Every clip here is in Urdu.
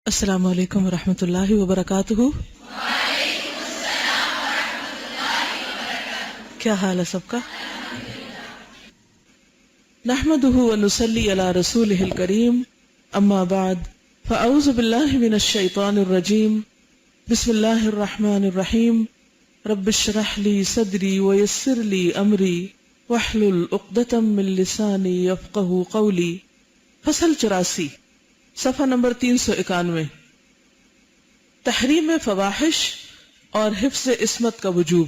السلام علیکم ورحمۃ اللہ وبرکاتہ۔ کیا حال ہے سب کا؟ نحمده ونصلی علی رسولہ الکریم، اما بعد فاعوذ باللہ من الشیطان الرجیم، بسم اللہ الرحمن الرحیم، رب اشرح لی صدری ویسر لی امری واحلل عقدۃ من لسانی یفقہوا قولی۔ فصل 84، صفحہ نمبر 391، تحریم فواحش اور حفظ عصمت کا وجوب،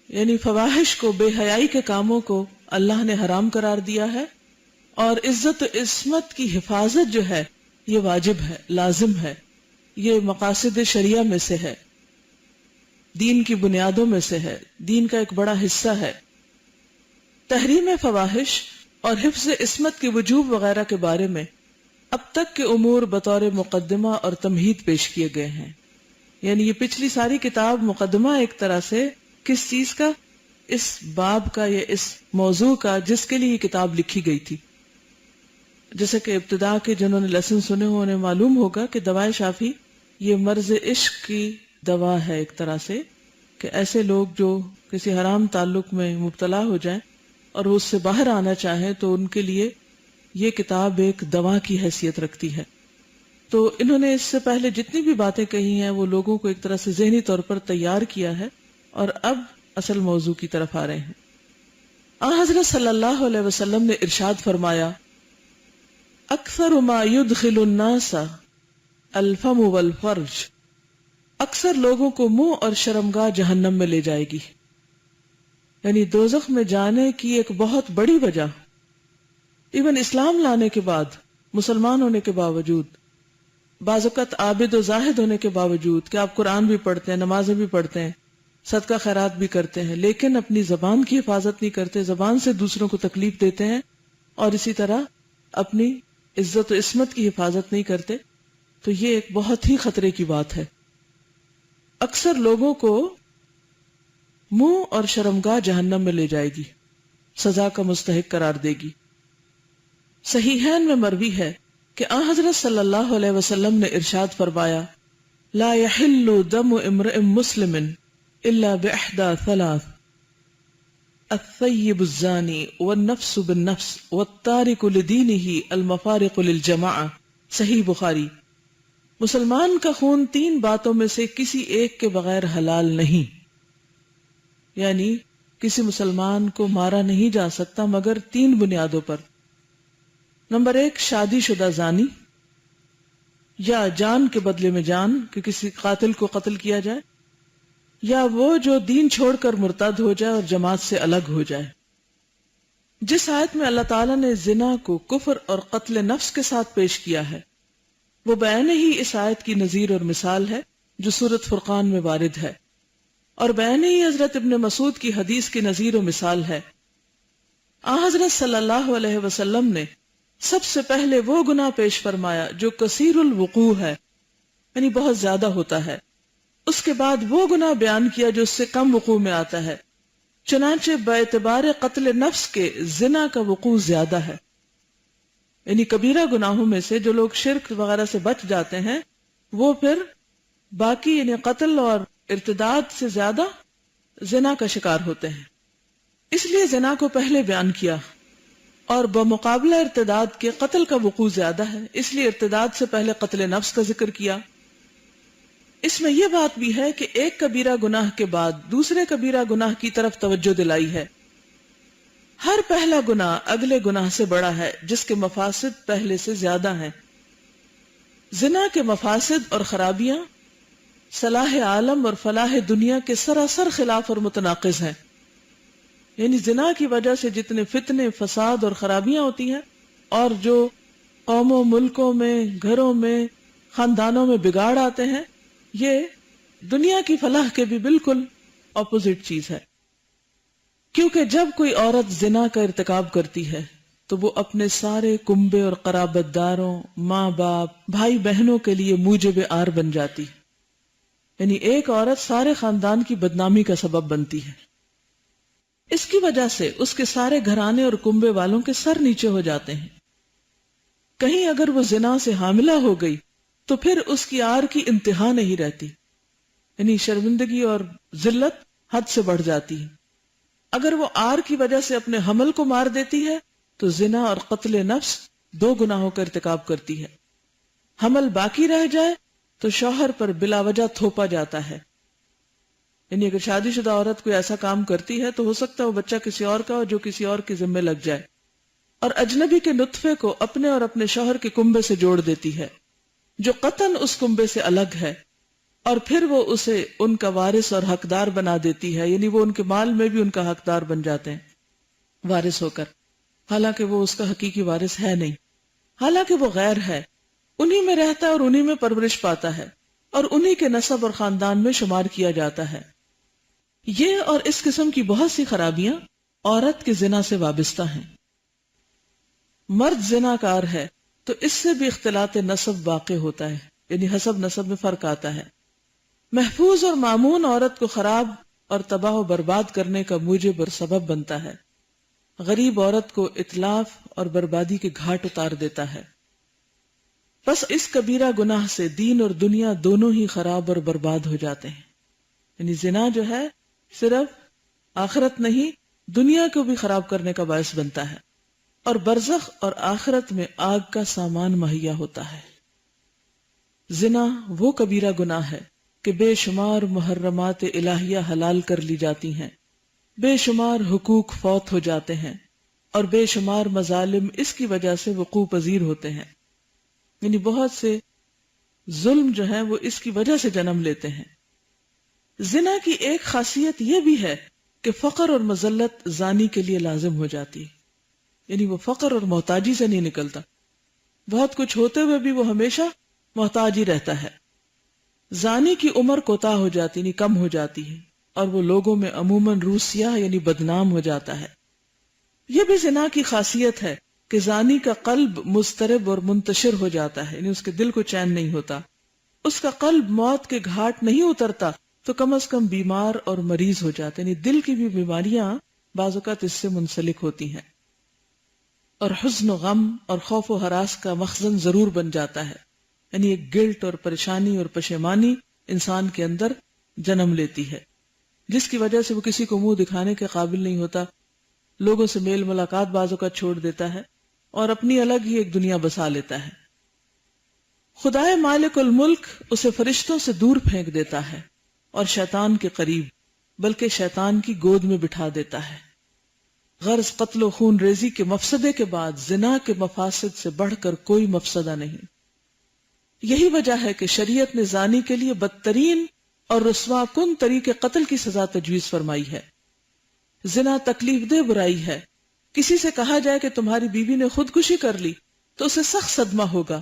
یعنی فواحش کو، بے حیائی کے کاموں کو اللہ نے حرام قرار دیا ہے، اور عزت و عصمت کی حفاظت جو ہے یہ واجب ہے، لازم ہے، یہ مقاصد شریعہ میں سے ہے، دین کی بنیادوں میں سے ہے، دین کا ایک بڑا حصہ ہے۔ تحریم فواحش اور حفظ عصمت کے وجوب وغیرہ کے بارے میں اب تک کے امور بطور مقدمہ اور تمہید پیش کیے گئے ہیں، یعنی یہ پچھلی ساری کتاب مقدمہ ایک طرح سے کس چیز کا؟ اس باب کا یا اس موضوع کا جس کے لیے یہ کتاب لکھی گئی تھی۔ جیسے کہ ابتدا کے جنہوں نے لیسن سنے ہو انہیں معلوم ہوگا کہ دوائے شافی یہ مرض عشق کی دوا ہے ایک طرح سے، کہ ایسے لوگ جو کسی حرام تعلق میں مبتلا ہو جائیں اور وہ اس سے باہر آنا چاہیں تو ان کے لیے یہ کتاب ایک دوا کی حیثیت رکھتی ہے۔ تو انہوں نے اس سے پہلے جتنی بھی باتیں کہی ہیں وہ لوگوں کو ایک طرح سے ذہنی طور پر تیار کیا ہے، اور اب اصل موضوع کی طرف آ رہے ہیں۔ آن حضرت صلی اللہ علیہ وسلم نے ارشاد فرمایا، اکثر ما يدخل الناس الفم والفرج، اکثر لوگوں کو منہ اور شرمگاہ جہنم میں لے جائے گی، یعنی دوزخ میں جانے کی ایک بہت بڑی وجہ، ایون اسلام لانے کے بعد، مسلمان ہونے کے باوجود، بعض اوقات عابد و زاہد ہونے کے باوجود کہ آپ قرآن بھی پڑھتے ہیں، نمازیں بھی پڑھتے ہیں، صدقہ خیرات بھی کرتے ہیں، لیکن اپنی زبان کی حفاظت نہیں کرتے، زبان سے دوسروں کو تکلیف دیتے ہیں، اور اسی طرح اپنی عزت و عصمت کی حفاظت نہیں کرتے، تو یہ ایک بہت ہی خطرے کی بات ہے۔ اکثر لوگوں کو منہ اور شرمگاہ جہنم میں لے جائے گی، سزا کا مستحق قرار دے گی۔ صحیحین میں مروی ہے کہ آن حضرت صلی اللہ علیہ وسلم نے ارشاد فرمایا، لا يحل دم امرئ مسلم الا باحدى ثلاث، الثیب الزانی والنفس بالنفس والتارک لدینہ المفارق للجماعہ، صحیح بخاری۔ مسلمان کا خون تین باتوں میں سے کسی ایک کے بغیر حلال نہیں، یعنی کسی مسلمان کو مارا نہیں جا سکتا مگر تین بنیادوں پر۔ نمبر 1، شادی شدہ زانی، یا جان کے بدلے میں جان کہ کسی قاتل کو قتل کیا جائے، یا وہ جو دین چھوڑ کر مرتد ہو جائے اور جماعت سے الگ ہو جائے۔ جس آیت میں اللہ تعالیٰ نے زنا کو کفر اور قتل نفس کے ساتھ پیش کیا ہے وہ بعین ہی اس آیت کی نظیر اور مثال ہے جو سورۃ فرقان میں وارد ہے، اور بعین ہی حضرت ابن مسعود کی حدیث کی نظیر و مثال ہے۔ حضرت صلی اللہ علیہ وسلم نے سب سے پہلے وہ گناہ پیش فرمایا جو کثیر الوقوع ہے، یعنی بہت زیادہ ہوتا ہے، اس کے بعد وہ گناہ بیان کیا جو اس سے کم وقوع میں آتا ہے، چنانچہ باعتبار قتل نفس کے زنا کا وقوع زیادہ ہے، یعنی کبیرہ گناہوں میں سے جو لوگ شرک وغیرہ سے بچ جاتے ہیں وہ پھر باقی یعنی قتل اور ارتداد سے زیادہ زنا کا شکار ہوتے ہیں، اس لیے زنا کو پہلے بیان کیا، اور بمقابلہ ارتداد کے قتل کا وقوع زیادہ ہے، اس لیے ارتداد سے پہلے قتل نفس کا ذکر کیا۔ اس میں یہ بات بھی ہے کہ ایک کبیرہ گناہ کے بعد دوسرے کبیرہ گناہ کی طرف توجہ دلائی ہے۔ ہر پہلا گناہ اگلے گناہ سے بڑا ہے جس کے مفاسد پہلے سے زیادہ ہیں۔ زنا کے مفاسد اور خرابیاں صلاح عالم اور فلاح دنیا کے سراسر خلاف اور متناقض ہیں، یعنی زنا کی وجہ سے جتنے فتنے، فساد اور خرابیاں ہوتی ہیں، اور جو قوموں، ملکوں میں، گھروں میں، خاندانوں میں بگاڑ آتے ہیں، یہ دنیا کی فلاح کے بھی بالکل اپوزٹ چیز ہے، کیونکہ جب کوئی عورت زنا کا ارتکاب کرتی ہے تو وہ اپنے سارے کنبے اور قرابت داروں، ماں باپ، بھائی بہنوں کے لیے موجب آر بن جاتی، یعنی ایک عورت سارے خاندان کی بدنامی کا سبب بنتی ہے۔ اس کی وجہ سے اس کے سارے گھرانے اور کنبے والوں کے سر نیچے ہو جاتے ہیں۔ کہیں اگر وہ زنا سے حاملہ ہو گئی تو پھر اس کی آر کی انتہا نہیں رہتی، یعنی شرمندگی اور ذلت حد سے بڑھ جاتی ہے۔ اگر وہ آر کی وجہ سے اپنے حمل کو مار دیتی ہے تو زنا اور قتل نفس 2 گناہوں کا ارتکاب کرتی ہے۔ حمل باقی رہ جائے تو شوہر پر بلا وجہ تھوپا جاتا ہے، یعنی اگر شادی شدہ عورت کوئی ایسا کام کرتی ہے تو ہو سکتا ہے وہ بچہ کسی اور کا ہو جو کسی اور کے ذمہ لگ جائے، اور اجنبی کے نطفے کو اپنے اور اپنے شوہر کے کنبے سے جوڑ دیتی ہے جو قطعاً اس کنبے سے الگ ہے، اور پھر وہ اسے ان کا وارث اور حقدار بنا دیتی ہے، یعنی وہ ان کے مال میں بھی ان کا حقدار بن جاتے ہیں وارث ہو کر، حالانکہ وہ اس کا حقیقی وارث ہے نہیں، حالانکہ وہ غیر ہے، انہی میں رہتا ہے اور انہی میں پرورش پاتا ہے اور انہی کے نسب اور خاندان میں شمار کیا جاتا ہے۔ یہ اور اس قسم کی بہت سی خرابیاں عورت کے زنا سے وابستہ ہیں۔ مرد زنا کار ہے تو اس سے بھی اختلاط نسب واقع ہوتا ہے، یعنی حسب نسب میں فرق آتا ہے۔ محفوظ اور مامون عورت کو خراب اور تباہ و برباد کرنے کا موجب اور سبب بنتا ہے، غریب عورت کو اتلاف اور بربادی کے گھاٹ اتار دیتا ہے۔ بس اس کبیرہ گناہ سے دین اور دنیا دونوں ہی خراب اور برباد ہو جاتے ہیں، یعنی زنا جو ہے صرف آخرت نہیں دنیا کو بھی خراب کرنے کا باعث بنتا ہے، اور برزخ اور آخرت میں آگ کا سامان مہیا ہوتا ہے۔ زنا وہ کبیرہ گناہ ہے کہ بے شمار محرمات الہیہ حلال کر لی جاتی ہیں، بے شمار حقوق فوت ہو جاتے ہیں، اور بے شمار مظالم اس کی وجہ سے وقوع پذیر ہوتے ہیں، یعنی بہت سے ظلم جو ہیں وہ اس کی وجہ سے جنم لیتے ہیں۔ زنا کی ایک خاصیت یہ بھی ہے کہ فقر اور مذلت زانی کے لیے لازم ہو جاتی ہے، یعنی وہ فقر اور محتاجی سے نہیں نکلتا، بہت کچھ ہوتے ہوئے بھی وہ ہمیشہ محتاج ہی رہتا ہے۔ زانی کی عمر کوتاہ ہو جاتی یعنی کم ہو جاتی ہے، اور وہ لوگوں میں عموماً روسیہ یعنی بدنام ہو جاتا ہے۔ یہ بھی زنا کی خاصیت ہے کہ زانی کا قلب مضطرب اور منتشر ہو جاتا ہے، یعنی اس کے دل کو چین نہیں ہوتا، اس کا قلب موت کے گھاٹ نہیں اترتا تو کم از کم بیمار اور مریض ہو جاتے، یعنی دل کی بھی بیماریاں بعض اوقات اس سے منسلک ہوتی ہیں، اور حزن و غم اور خوف و ہراس کا مخزن ضرور بن جاتا ہے، یعنی ایک گلٹ اور پریشانی اور پشیمانی انسان کے اندر جنم لیتی ہے، جس کی وجہ سے وہ کسی کو منہ دکھانے کے قابل نہیں ہوتا، لوگوں سے میل ملاقات بعض اوقات چھوڑ دیتا ہے اور اپنی الگ ہی ایک دنیا بسا لیتا ہے۔ خدائے مالک الملک اسے فرشتوں سے دور پھینک دیتا ہے اور شیطان کے قریب، بلکہ شیطان کی گود میں بٹھا دیتا ہے۔ غرض قتل و خون ریزی کے مفسدے کے بعد زنا کے مفاسد سے بڑھ کر کوئی مفسدہ نہیں۔ یہی وجہ ہے کہ شریعت نے زانی کے لیے بدترین اور رسوا کن طریقے قتل کی سزا تجویز فرمائی ہے۔ زنا تکلیف دہ برائی ہے، کسی سے کہا جائے کہ تمہاری بیوی نے خودکشی کر لی تو اسے سخت صدمہ ہوگا،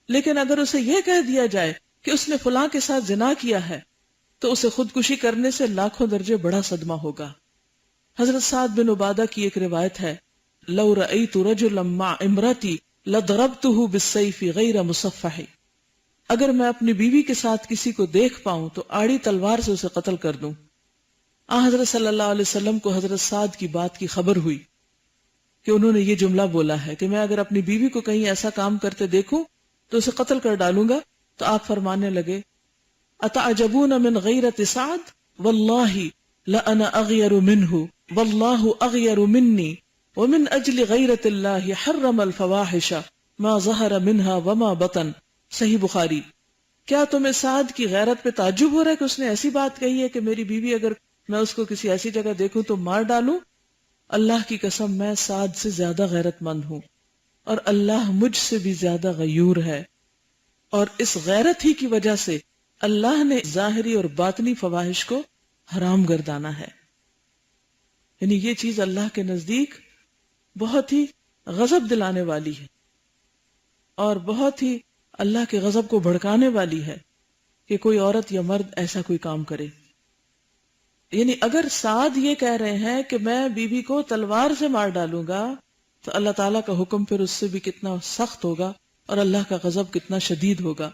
لیکن اگر اسے یہ کہہ دیا جائے کہ اس نے فلاں کے ساتھ زنا کیا ہے تو اسے خودکشی کرنے سے لاکھوں درجے بڑا صدمہ ہوگا۔ حضرت سعد بن عبادہ کی ایک روایت ہے، لو رأیت رجلا مع امرأتی لضربته بالسیف غیر مصفح، اگر میں اپنی بیوی کے ساتھ کسی کو دیکھ پاؤں تو آڑی تلوار سے اسے قتل کر دوں۔ حضرت صلی اللہ علیہ وسلم کو حضرت سعد کی بات کی خبر ہوئی کہ انہوں نے یہ جملہ بولا ہے کہ میں اگر اپنی بیوی کو کہیں ایسا کام کرتے دیکھوں تو اسے قتل کر ڈالوں گا، تو آپ فرمانے لگے، اتعجبون من غیرت سعد واللہ لأنا اغیر منہ واللہ اغیر منی ومن اجل غیرت اللہ حرم الفواحش ما ظہر منہا وما بطن۔ صحیح بخاری۔ کیا تمہیں سعد کی غیرت پہ تعجب ہو رہا ہے کہ اس نے ایسی بات کہی ہے کہ میری بیوی اگر میں اس کو کسی ایسی جگہ دیکھوں تو مار ڈالوں؟ اللہ کی قسم میں سعد سے زیادہ غیرت مند ہوں، اور اللہ مجھ سے بھی زیادہ غیور ہے، اور اس غیرت ہی کی وجہ سے اللہ نے ظاہری اور باطنی فواحش کو حرام گردانا ہے۔ یعنی یہ چیز اللہ کے نزدیک بہت ہی غضب دلانے والی ہے، اور بہت ہی اللہ کے غضب کو بھڑکانے والی ہے کہ کوئی عورت یا مرد ایسا کوئی کام کرے۔ یعنی اگر سعد یہ کہہ رہے ہیں کہ میں بیوی کو تلوار سے مار ڈالوں گا تو اللہ تعالیٰ کا حکم پھر اس سے بھی کتنا سخت ہوگا اور اللہ کا غضب کتنا شدید ہوگا۔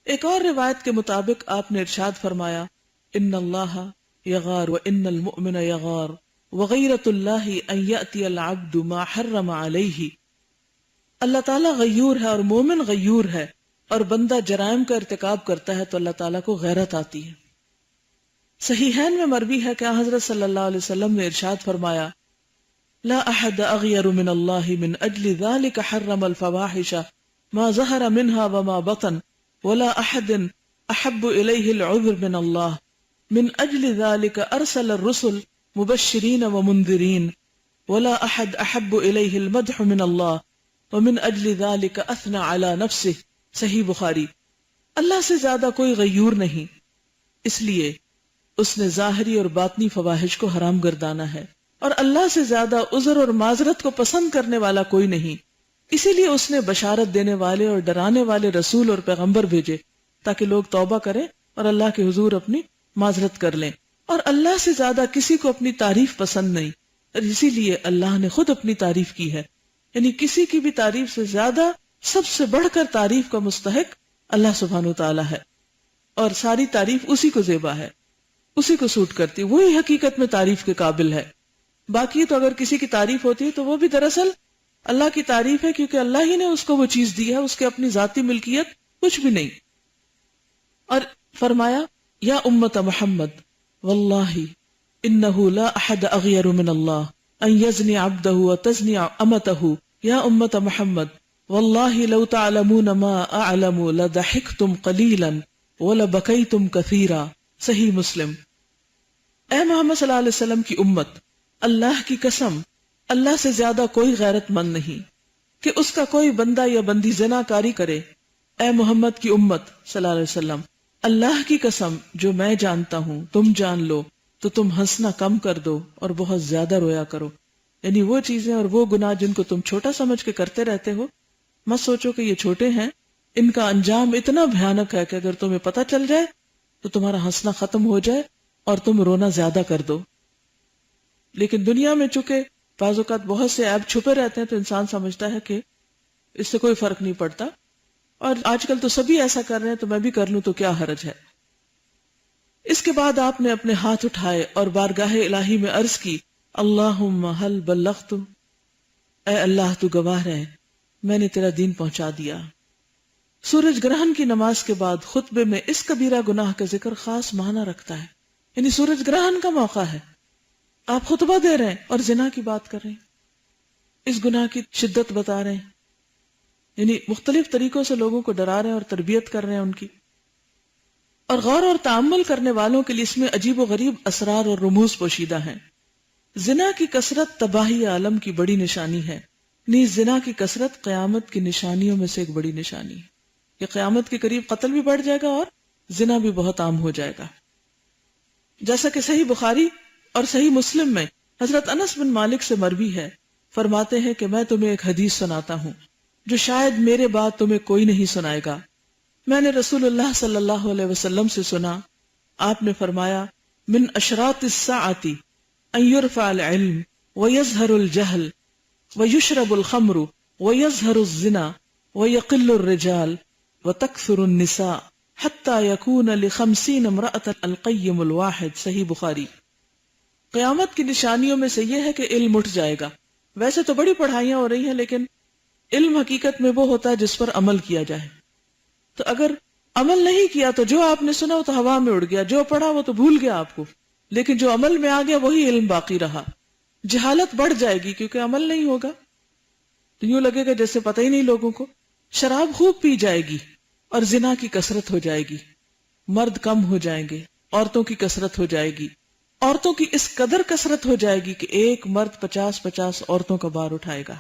ایک اور روایت کے مطابق آپ نے ارشاد فرمایا، ان اللہ یغار وان المؤمن یغار وغیرۃ اللہ ان یأتی العبد ما حرم علیہ۔ اللہ تعالیٰ غیور ہے اور مومن غیور ہے، اور بندہ جرائم کا ارتکاب کرتا ہے تو اللہ تعالیٰ کو غیرت آتی ہے۔ صحیحین میں مروی ہے کہ حضرت صلی اللہ علیہ وسلم نے ارشاد فرمایا لا احد اغیر من اللہ من اجل ذلك حرم الفواحش ما ظہر منها وما بطن ولا احد احب الیہ العذر من اللہ من اجل ذلك ارسل الرسل مبشرین ومنذرین ولا احد احب الیہ المدح من اللہ ومن اجل ذلك اثنى على نفسه۔ صحیح بخاری۔ اللہ سے زیادہ کوئی غیور نہیں، اس لیے اس نے ظاہری اور باطنی فواحش کو حرام گردانا ہے، اور اللہ سے زیادہ عذر اور معذرت کو پسند کرنے والا کوئی نہیں، اسی لیے اس نے بشارت دینے والے اور ڈرانے والے رسول اور پیغمبر بھیجے تاکہ لوگ توبہ کریں اور اللہ کے حضور اپنی معذرت کر لیں۔ اور اللہ سے زیادہ کسی کو اپنی تعریف پسند نہیں، اور اسی لیے اللہ نے خود اپنی تعریف کی ہے، یعنی کسی کی بھی تعریف سے زیادہ سب سے بڑھ کر تعریف کا مستحق اللہ سبحانہ وتعالی ہے، اور ساری تعریف اسی کو زیبا ہے، اسی کو سوٹ کرتی، وہی حقیقت میں تعریف کے قابل ہے۔ باقی تو اگر کسی کی تعریف ہوتی ہے تو وہ بھی دراصل اللہ کی تعریف ہے، کیونکہ اللہ ہی نے اس کو وہ چیز دی ہے، اس کے اپنی ذاتی ملکیت کچھ بھی نہیں۔ اور فرمایا یا امت محمد واللہ انہ لا احد اغیر من اللہ ان یزنی عبدہ وتزنی امتہ، یا امت محمد واللہ لو تعلمون ما اعلم لضحکتم قلیلا ولبکیتم کثیرا۔ صحیح مسلم۔ اے محمد صلی اللہ علیہ وسلم کی امت، اللہ کی قسم اللہ سے زیادہ کوئی غیرت مند نہیں کہ اس کا کوئی بندہ یا بندی زنا کاری کرے۔ اے محمد کی امت صلی اللہ علیہ وسلم، اللہ کی قسم جو میں جانتا ہوں تم جان لو تو تم ہنسنا کم کر دو اور بہت زیادہ رویا کرو۔ یعنی وہ چیزیں اور وہ گناہ جن کو تم چھوٹا سمجھ کے کرتے رہتے ہو، مت سوچو کہ یہ چھوٹے ہیں، ان کا انجام اتنا بھیانک ہے کہ اگر تمہیں پتہ چل جائے تو تمہارا ہنسنا ختم ہو جائے اور تم رونا زیادہ کر دو۔ لیکن دنیا میں چونکہ بعض اوقات بہت سے عیب چھپے رہتے ہیں تو انسان سمجھتا ہے کہ اس سے کوئی فرق نہیں پڑتا، اور آج کل تو سبھی ایسا کر رہے ہیں تو میں بھی کر لوں تو کیا حرج ہے۔ اس کے بعد آپ نے اپنے ہاتھ اٹھائے اور بارگاہ الہی میں عرض کی اللہم حل بلغت، اے اللہ تو گواہ ہے میں نے تیرا دین پہنچا دیا۔ سورج گرہن کی نماز کے بعد خطبے میں اس کبیرہ گناہ کا ذکر خاص معنی رکھتا ہے، یعنی سورج گرہن کا موقع ہے، آپ خطبہ دے رہے ہیں اور زنا کی بات کر رہے ہیں، اس گناہ کی شدت بتا رہے ہیں، یعنی مختلف طریقوں سے لوگوں کو ڈرا رہے ہیں اور تربیت کر رہے ہیں ان کی۔ اور غور اور تأمل کرنے والوں کے لیے اس میں عجیب و غریب اسرار اور رموز پوشیدہ ہیں۔ زنا کی کثرت تباہی عالم کی بڑی نشانی ہے، نیز زنا کی کثرت قیامت کی نشانیوں میں سے ایک بڑی نشانی ہے کہ قیامت کے قریب قتل بھی بڑھ جائے گا اور زنا بھی بہت عام ہو جائے گا۔ جیسا کہ صحیح بخاری اور صحیح مسلم میں حضرت انس بن مالک سے مروی ہے، فرماتے ہیں کہ میں تمہیں ایک حدیث سناتا ہوں جو شاید میرے بعد تمہیں کوئی نہیں سنائے گا۔ میں نے رسول اللہ صلی اللہ علیہ وسلم سے سنا، آپ نے فرمایا من اشراط الساعۃ ان یرفع العلم ویظہر الجہل ویشرب الخمر ویظہر الزنا ویقل الرجال وتکثر النساء حتی یکون ل50 امرأة القیم الواحد۔ صحیح بخاری۔ قیامت کی نشانیوں میں سے یہ ہے کہ علم اٹھ جائے گا۔ ویسے تو بڑی پڑھائیاں ہو رہی ہیں، لیکن علم حقیقت میں وہ ہوتا ہے جس پر عمل کیا جائے۔ تو اگر عمل نہیں کیا تو جو آپ نے سنا وہ تو ہوا میں اڑ گیا، جو پڑھا وہ تو بھول گیا آپ کو، لیکن جو عمل میں آ گیا وہی علم باقی رہا۔ جہالت بڑھ جائے گی کیونکہ عمل نہیں ہوگا، تو یوں لگے گا جیسے پتہ ہی نہیں لوگوں کو۔ شراب خوب پی جائے گی اور زنا کی کثرت ہو جائے گی، مرد کم ہو جائیں گے، عورتوں کی کثرت ہو جائے گی، عورتوں کی اس قدر کثرت ہو جائے گی کہ ایک مرد 50 عورتوں کا بار اٹھائے گا۔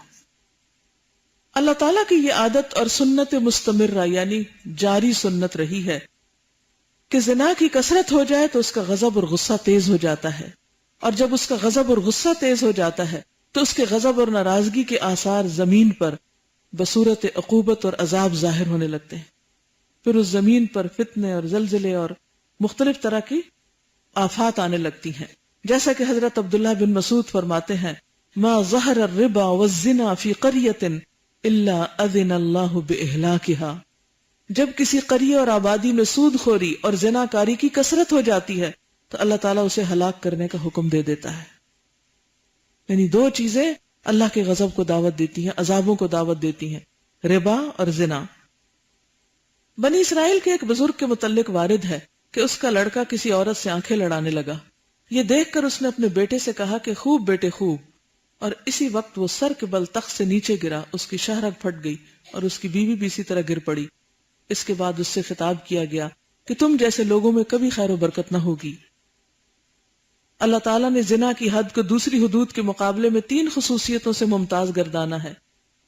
اللہ تعالیٰ کی یہ عادت اور سنت مستمرہ یعنی جاری سنت رہی ہے کہ زنا کی کثرت ہو جائے تو اس کا غضب اور غصہ تیز ہو جاتا ہے، اور جب اس کا غضب اور غصہ تیز ہو جاتا ہے تو اس کے غضب اور ناراضگی کے آثار زمین پر بصورت عقوبت اور عذاب ظاہر ہونے لگتے ہیں۔ پھر اس زمین پر فتنے اور زلزلے اور مختلف طرح کی آفات آنے لگتی ہیں، جیسا کہ حضرت عبداللہ بن مسعود فرماتے ہیں ما ظہر الربا والزنا فی قریۃ الا اذن اللہ باہلاکہا۔ جب کسی قریہ اور آبادی میں سود خوری اور زنا کاری کی کثرت ہو جاتی ہے تو اللہ تعالیٰ اسے ہلاک کرنے کا حکم دے دیتا ہے۔ یعنی دو چیزیں اللہ کے غضب کو دعوت دیتی ہیں، عذابوں کو دعوت دیتی ہیں، ربا اور زنا۔ بنی اسرائیل کے ایک بزرگ کے متعلق وارد ہے کہ اس کا لڑکا کسی عورت سے آنکھیں لڑانے لگا. یہ دیکھ کر اس نے اپنے بیٹے سے کہا کہ خوب بیٹے خوب، اور اسی وقت وہ سر کے بل تخت سے نیچے گرا، اس کی شاہرگ پھٹ گئی اور اس کی بیوی بھی اسی طرح گر پڑی. اس کے بعد اس سے خطاب کیا گیا کہ تم جیسے لوگوں میں کبھی خیر و برکت نہ ہوگی. اللہ تعالیٰ نے زنا کی حد کو دوسری حدود کے مقابلے میں 3 خصوصیتوں سے ممتاز گردانا ہے.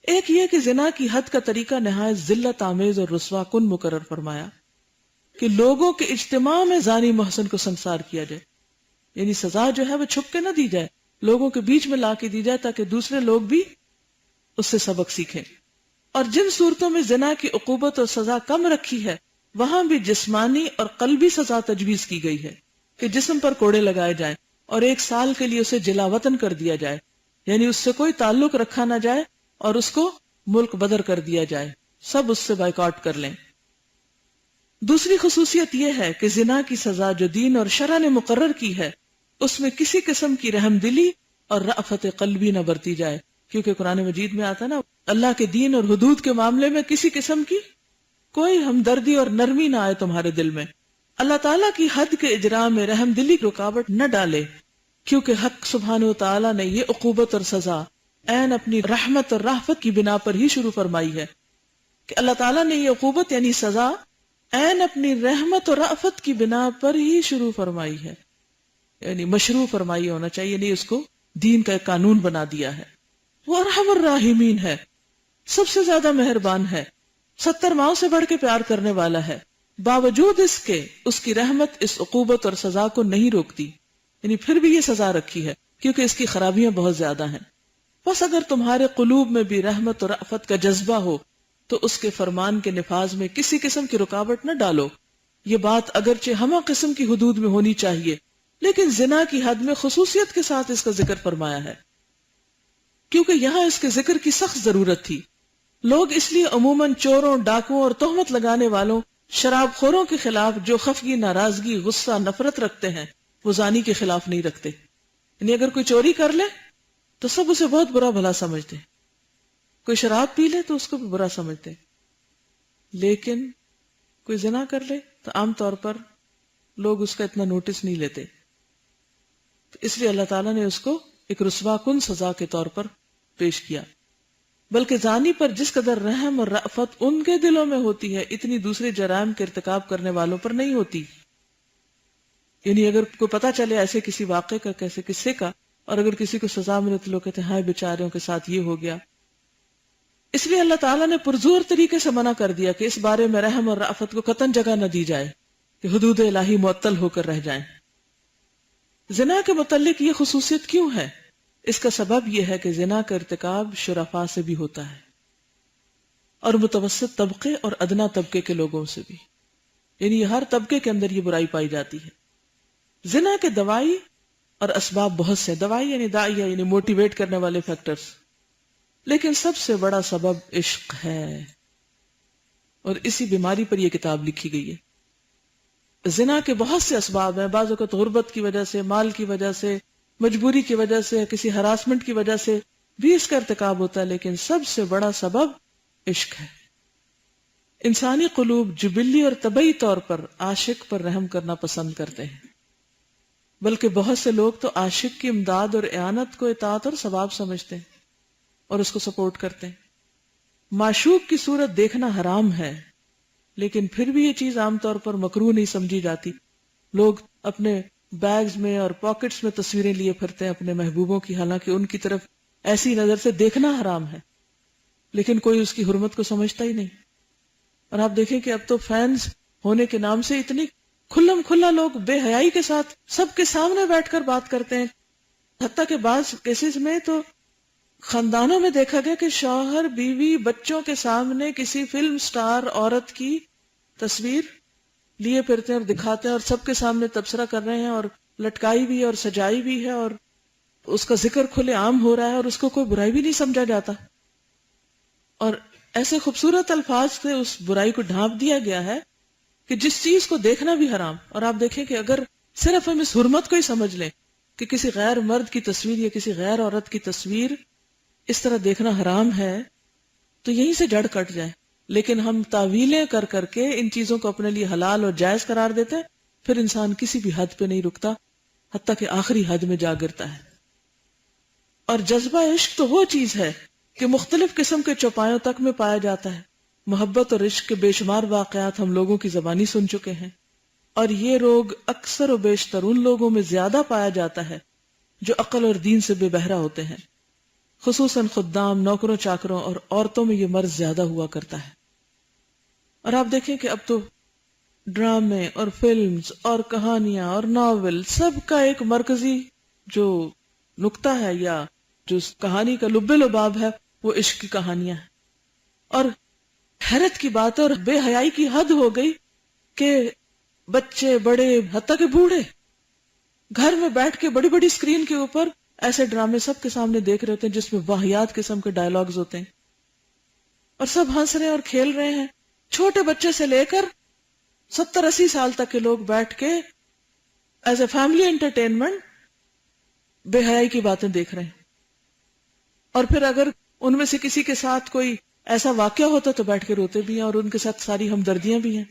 ایک یہ کہ زنا کی حد کا طریقہ نہایت ذلت آمیز اور رسوا کن مقرر فرمایا کہ لوگوں کے اجتماع میں زانی محسن کو سنسار کیا جائے، یعنی سزا جو ہے وہ چھپ کے نہ دی جائے، لوگوں کے بیچ میں لا کے دی جائے تاکہ دوسرے لوگ بھی اس سے سبق سیکھیں. اور جن صورتوں میں زنا کی عقوبت اور سزا کم رکھی ہے وہاں بھی جسمانی اور قلبی سزا تجویز کی گئی ہے کہ جسم پر کوڑے لگائے جائیں اور 1 سال کے لیے اسے جلا وطن کر دیا جائے، یعنی اس سے کوئی تعلق رکھا نہ جائے اور اس کو ملک بدر کر دیا جائے، سب اس سے بائیکاٹ کر لیں. دوسری خصوصیت یہ ہے کہ زنا کی سزا جو دین اور شرع نے مقرر کی ہے اس میں کسی قسم کی رحم دلی اور رأفت قلبی نہ برتی جائے، کیونکہ قرآن مجید میں آتا نا اللہ کے دین اور حدود کے معاملے میں کسی قسم کی کوئی ہمدردی اور نرمی نہ آئے تمہارے دل میں. اللہ تعالیٰ کی حد کے اجراء میں رحم دلی رکاوٹ نہ ڈالے، کیونکہ حق سبحانہ و تعالیٰ نے یہ عقوبت اور سزا عین اپنی رحمت اور رحفت کی بنا پر ہی شروع فرمائی ہے. کہ اللہ تعالیٰ نے یہ عقوبت یعنی سزا عین اپنی رحمت اور رأفت کی بنا پر ہی شروع فرمائی ہے، یعنی مشروع فرمائی ہونا چاہیے، یعنی اس کو دین کا ایک قانون بنا دیا ہے. وہ ارحم الراحمین ہے، سب سے زیادہ مہربان ہے، 70 ماؤں سے بڑھ کے پیار کرنے والا ہے. باوجود اس کے اس کی رحمت اس عقوبت اور سزا کو نہیں روکتی، یعنی پھر بھی یہ سزا رکھی ہے کیونکہ اس کی خرابیاں بہت زیادہ ہیں. بس اگر تمہارے قلوب میں بھی رحمت اور رأفت کا جذبہ ہو تو اس کے فرمان کے نفاذ میں کسی قسم کی رکاوٹ نہ ڈالو. یہ بات اگرچہ ہمہ قسم کی حدود میں ہونی چاہیے، لیکن زنا کی حد میں خصوصیت کے ساتھ اس کا ذکر فرمایا ہے کیونکہ یہاں اس کے ذکر کی سخت ضرورت تھی. لوگ اس لیے عموماً چوروں، ڈاکوؤں اور تہمت لگانے والوں، شراب خوروں کے خلاف جو خفگی، ناراضگی، غصہ، نفرت رکھتے ہیں وہ زانی کے خلاف نہیں رکھتے. یعنی اگر کوئی چوری کر لے تو سب اسے بہت برا بھلا سمجھتے، کوئی شراب پی لے تو اس کو بھی برا سمجھتے، لیکن کوئی زنا کر لے تو عام طور پر لوگ اس کا اتنا نوٹس نہیں لیتے. تو اس لیے اللہ تعالیٰ نے اس کو ایک رسوا کن سزا کے طور پر پیش کیا. بلکہ زانی پر جس قدر رحم اور رأفت ان کے دلوں میں ہوتی ہے اتنی دوسرے جرائم کے ارتکاب کرنے والوں پر نہیں ہوتی. یعنی اگر کوئی پتہ چلے ایسے کسی واقعے کا، کیسے قصے کا، اور اگر کسی کو سزا ملے تو لوگ کہتے ہیں ہائے بیچاروں کے ساتھ یہ ہو گیا. اس لیے اللہ تعالیٰ نے پرزور طریقے سے منع کر دیا کہ اس بارے میں رحم اور رأفت کو قطعاً جگہ نہ دی جائے کہ حدود الہی معطل ہو کر رہ جائیں. زنا کے متعلق یہ خصوصیت کیوں ہے؟ اس کا سبب یہ ہے کہ زنا کا ارتکاب شرفاء سے بھی ہوتا ہے اور متوسط طبقے اور ادنا طبقے کے لوگوں سے بھی، یعنی ہر طبقے کے اندر یہ برائی پائی جاتی ہے. زنا کے دوائی اور اسباب بہت سے، دوائی یعنی داعیہ یعنی موٹیویٹ کرنے والے فیکٹرز، لیکن سب سے بڑا سبب عشق ہے اور اسی بیماری پر یہ کتاب لکھی گئی ہے. زنا کے بہت سے اسباب ہیں، بعض اوقات غربت کی وجہ سے، مال کی وجہ سے، مجبوری کی وجہ سے، کسی ہراسمنٹ کی وجہ سے بھی اس کا ارتکاب ہوتا ہے، لیکن سب سے بڑا سبب عشق ہے. انسانی قلوب جبلی اور طبعی طور پر عاشق پر رحم کرنا پسند کرتے ہیں، بلکہ بہت سے لوگ تو عاشق کی امداد اور اعانت کو اطاعت اور ثواب سمجھتے ہیں اور اس کو سپورٹ کرتے ہیں. معشوق کی صورت دیکھنا حرام ہے، لیکن پھر بھی یہ چیز عام طور پر مکروہ نہیں سمجھی جاتی. لوگ اپنے بیگز میں اور پاکٹس میں تصویریں لیے پھرتے ہیں اپنے محبوبوں کی، حالانکہ ان کی طرف ایسی نظر سے دیکھنا حرام ہے، لیکن کوئی اس کی حرمت کو سمجھتا ہی نہیں. اور آپ دیکھیں کہ اب تو فینز ہونے کے نام سے اتنی کھلم کھلا لوگ بے حیائی کے ساتھ سب کے سامنے بیٹھ کر بات کرتے ہیں. حتیٰ کہ بعض کیسز میں تو خاندانوں میں دیکھا گیا کہ شوہر بیوی بچوں کے سامنے کسی فلم سٹار عورت کی تصویر لیے پھرتے ہیں اور دکھاتے ہیں اور سب کے سامنے تبصرہ کر رہے ہیں اور لٹکائی بھی اور سجائی بھی ہے اور اس کا ذکر کھلے عام ہو رہا ہے اور اس کو کوئی برائی بھی نہیں سمجھا جاتا. اور ایسے خوبصورت الفاظ سے اس برائی کو ڈھانپ دیا گیا ہے کہ جس چیز کو دیکھنا بھی حرام. اور آپ دیکھیں کہ اگر صرف ہم اس حرمت کو ہی سمجھ لیں کہ کسی غیر مرد کی تصویر یا کسی غیر عورت کی تصویر اس طرح دیکھنا حرام ہے تو یہیں سے جڑ کٹ جائے. لیکن ہم تعویلیں کر کر کے ان چیزوں کو اپنے لیے حلال اور جائز قرار دیتے ہیں، پھر انسان کسی بھی حد پہ نہیں رکتا، حتیٰ کہ آخری حد میں جا گرتا ہے۔ اور جذبہ عشق تو وہ چیز ہے کہ مختلف قسم کے چوپایوں تک میں پایا جاتا ہے۔ محبت اور عشق کے بے شمار واقعات ہم لوگوں کی زبانی سن چکے ہیں، اور یہ روگ اکثر و بیشتر ان لوگوں میں زیادہ پایا جاتا ہے جو عقل اور دین سے بے بہرا ہوتے ہیں، خصوصاً خدام، نوکروں چاکروں اور عورتوں میں یہ مرض زیادہ ہوا کرتا ہے۔ اور آپ دیکھیں کہ اب تو ڈرامے اور فلمز اور کہانیاں اور ناول، سب کا ایک مرکزی جو نقطہ ہے یا جو کہانی کا لب لباب ہے وہ عشق کی کہانیاں ہیں۔ اور حیرت کی بات اور بے حیائی کی حد ہو گئی کہ بچے، بڑے، حتیٰ کہ بوڑھے گھر میں بیٹھ کے بڑی بڑی اسکرین کے اوپر ایسے ڈرامے سب کے سامنے دیکھ رہے ہوتے ہیں جس میں واہیات قسم کے ڈائلاگز ہوتے ہیں، اور سب ہنس رہے ہیں اور کھیل رہے ہیں۔ چھوٹے بچے سے لے کر 70-80 سال تک کے لوگ بیٹھ کے ایز اے فیملی انٹرٹینمنٹ بے حیائی کی باتیں دیکھ رہے ہیں۔ اور پھر اگر ان میں سے کسی کے ساتھ کوئی ایسا واقعہ ہوتا تو بیٹھ کے روتے بھی ہیں، اور ان کے ساتھ ساری ہمدردیاں بھی ہیں۔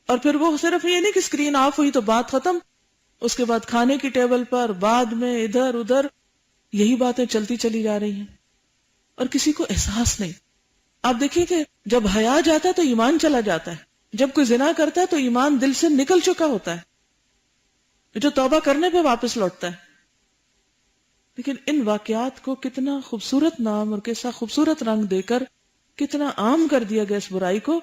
اور پھر وہ صرف یہ نہیں کہ اسکرین آف ہوئی تو بات ختم، اس کے بعد کھانے کی ٹیبل پر، بعد میں ادھر ادھر یہی باتیں چلتی چلی جا رہی ہیں، اور کسی کو احساس نہیں۔ آپ دیکھیے کہ جب حیا جاتا ہے تو ایمان چلا جاتا ہے، جب کوئی زنا کرتا ہے تو ایمان دل سے نکل چکا ہوتا ہے، جو توبہ کرنے پہ واپس لوٹتا ہے۔ لیکن ان واقعات کو کتنا خوبصورت نام اور کیسا خوبصورت رنگ دے کر کتنا عام کر دیا گیا اس برائی کو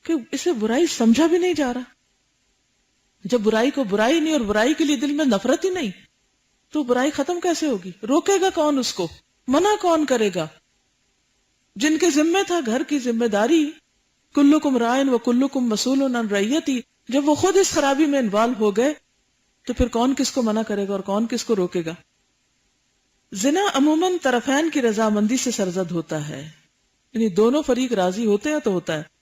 کہ اسے برائی سمجھا بھی نہیں جا رہا۔ جب برائی کو برائی نہیں اور برائی کے لیے دل میں نفرت ہی نہیں تو برائی ختم کیسے ہوگی؟ روکے گا کون اس کو؟ منع کون کرے گا؟ جن کے ذمہ تھا گھر کی ذمہ داری، کلکم رائن و کلکم مسئول عن رعیتی، جب وہ خود اس خرابی میں انوالو ہو گئے تو پھر کون کس کو منع کرے گا اور کون کس کو روکے گا؟ زنا عموماً طرفین کی رضامندی سے سرزد ہوتا ہے، یعنی دونوں فریق راضی ہوتے ہیں تو ہوتا ہے۔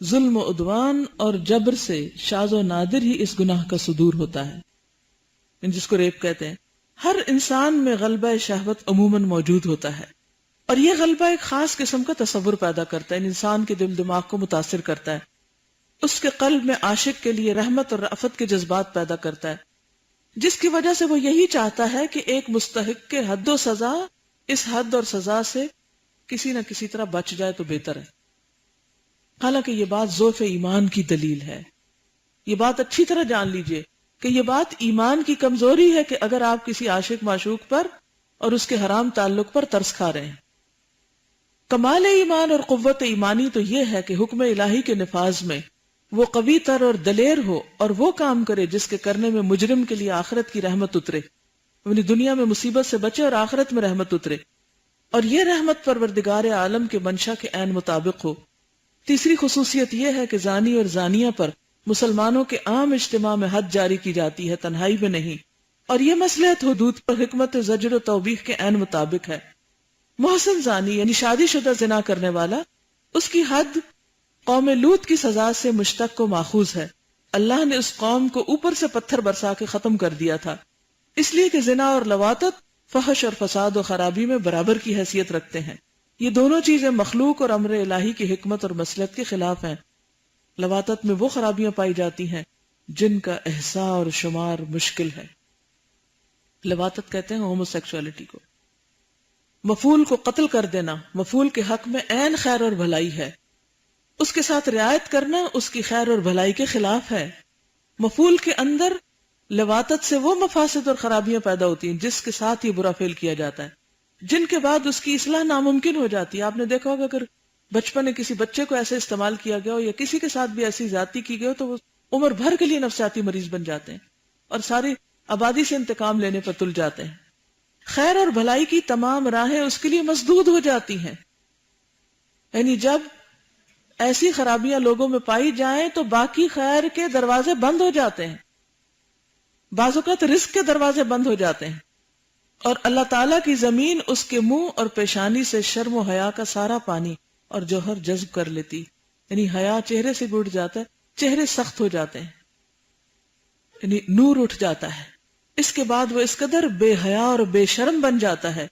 ظلم و عدوان اور جبر سے شاذ و نادر ہی اس گناہ کا صدور ہوتا ہے، یعنی جس کو ریپ کہتے ہیں۔ ہر انسان میں غلبہ شہوت عموماً موجود ہوتا ہے، اور یہ غلبہ ایک خاص قسم کا تصور پیدا کرتا ہے، یعنی انسان کے دل دماغ کو متاثر کرتا ہے، اس کے قلب میں عاشق کے لیے رحمت اور رأفت کے جذبات پیدا کرتا ہے، جس کی وجہ سے وہ یہی چاہتا ہے کہ ایک مستحق کے حد و سزا اس حد اور سزا سے کسی نہ کسی طرح بچ جائے تو بہتر ہے۔ حالانکہ یہ بات ضعف ایمان کی دلیل ہے، یہ بات اچھی طرح جان لیجئے کہ یہ بات ایمان کی کمزوری ہے کہ اگر آپ کسی عاشق معشوق پر اور اس کے حرام تعلق پر ترس کھا رہے ہیں۔ کمال ایمان اور قوت ایمانی تو یہ ہے کہ حکم الہی کے نفاذ میں وہ قوی تر اور دلیر ہو اور وہ کام کرے جس کے کرنے میں مجرم کے لیے آخرت کی رحمت اترے، یعنی دنیا میں مصیبت سے بچے اور آخرت میں رحمت اترے، اور یہ رحمت پروردگار عالم کے منشا کے عین مطابق ہو۔ تیسری خصوصیت یہ ہے کہ زانی اور زانیہ پر مسلمانوں کے عام اجتماع میں حد جاری کی جاتی ہے، تنہائی میں نہیں، اور یہ مصلحت حدود پر حکمت زجر و توبیخ کے عین مطابق ہے۔ محسن زانی یعنی شادی شدہ زنا کرنے والا، اس کی حد قوم لوط کی سزا سے مشتق و ماخوذ ہے۔ اللہ نے اس قوم کو اوپر سے پتھر برسا کے ختم کر دیا تھا، اس لیے کہ زنا اور لواطت فحش اور فساد و خرابی میں برابر کی حیثیت رکھتے ہیں۔ یہ دونوں چیزیں مخلوق اور امر الہی کی حکمت اور مصلحت کے خلاف ہیں۔ لواطت میں وہ خرابیاں پائی جاتی ہیں جن کا احصاء اور شمار مشکل ہے۔ لواطت کہتے ہیں ہومو سیکسولیٹی کو۔ مفعول کو قتل کر دینا مفعول کے حق میں عین خیر اور بھلائی ہے، اس کے ساتھ رعایت کرنا اس کی خیر اور بھلائی کے خلاف ہے۔ مفعول کے اندر لواطت سے وہ مفاسد اور خرابیاں پیدا ہوتی ہیں جس کے ساتھ یہ برا فعل کیا جاتا ہے، جن کے بعد اس کی اصلاح ناممکن ہو جاتی ہے۔ آپ نے دیکھا ہوگا اگر بچپن میں کسی بچے کو ایسے استعمال کیا گیا ہو یا کسی کے ساتھ بھی ایسی زیادتی کی گئی ہو تو وہ عمر بھر کے لیے نفسیاتی مریض بن جاتے ہیں اور ساری آبادی سے انتقام لینے پر تل جاتے ہیں۔ خیر اور بھلائی کی تمام راہیں اس کے لیے مسدود ہو جاتی ہیں، یعنی جب ایسی خرابیاں لوگوں میں پائی جائیں تو باقی خیر کے دروازے بند ہو جاتے ہیں، بعض اوقات رزق کے دروازے بند ہو جاتے ہیں، اور اللہ تعالیٰ کی زمین اس کے منہ اور پیشانی سے شرم و حیا کا سارا پانی اور جوہر جذب کر لیتی، یعنی حیا چہرے سے گڑ جاتا ہے، چہرے سخت ہو جاتے ہیں، یعنی نور اٹھ جاتا ہے۔ اس کے بعد وہ اس قدر بے حیا اور بے شرم بن جاتا ہے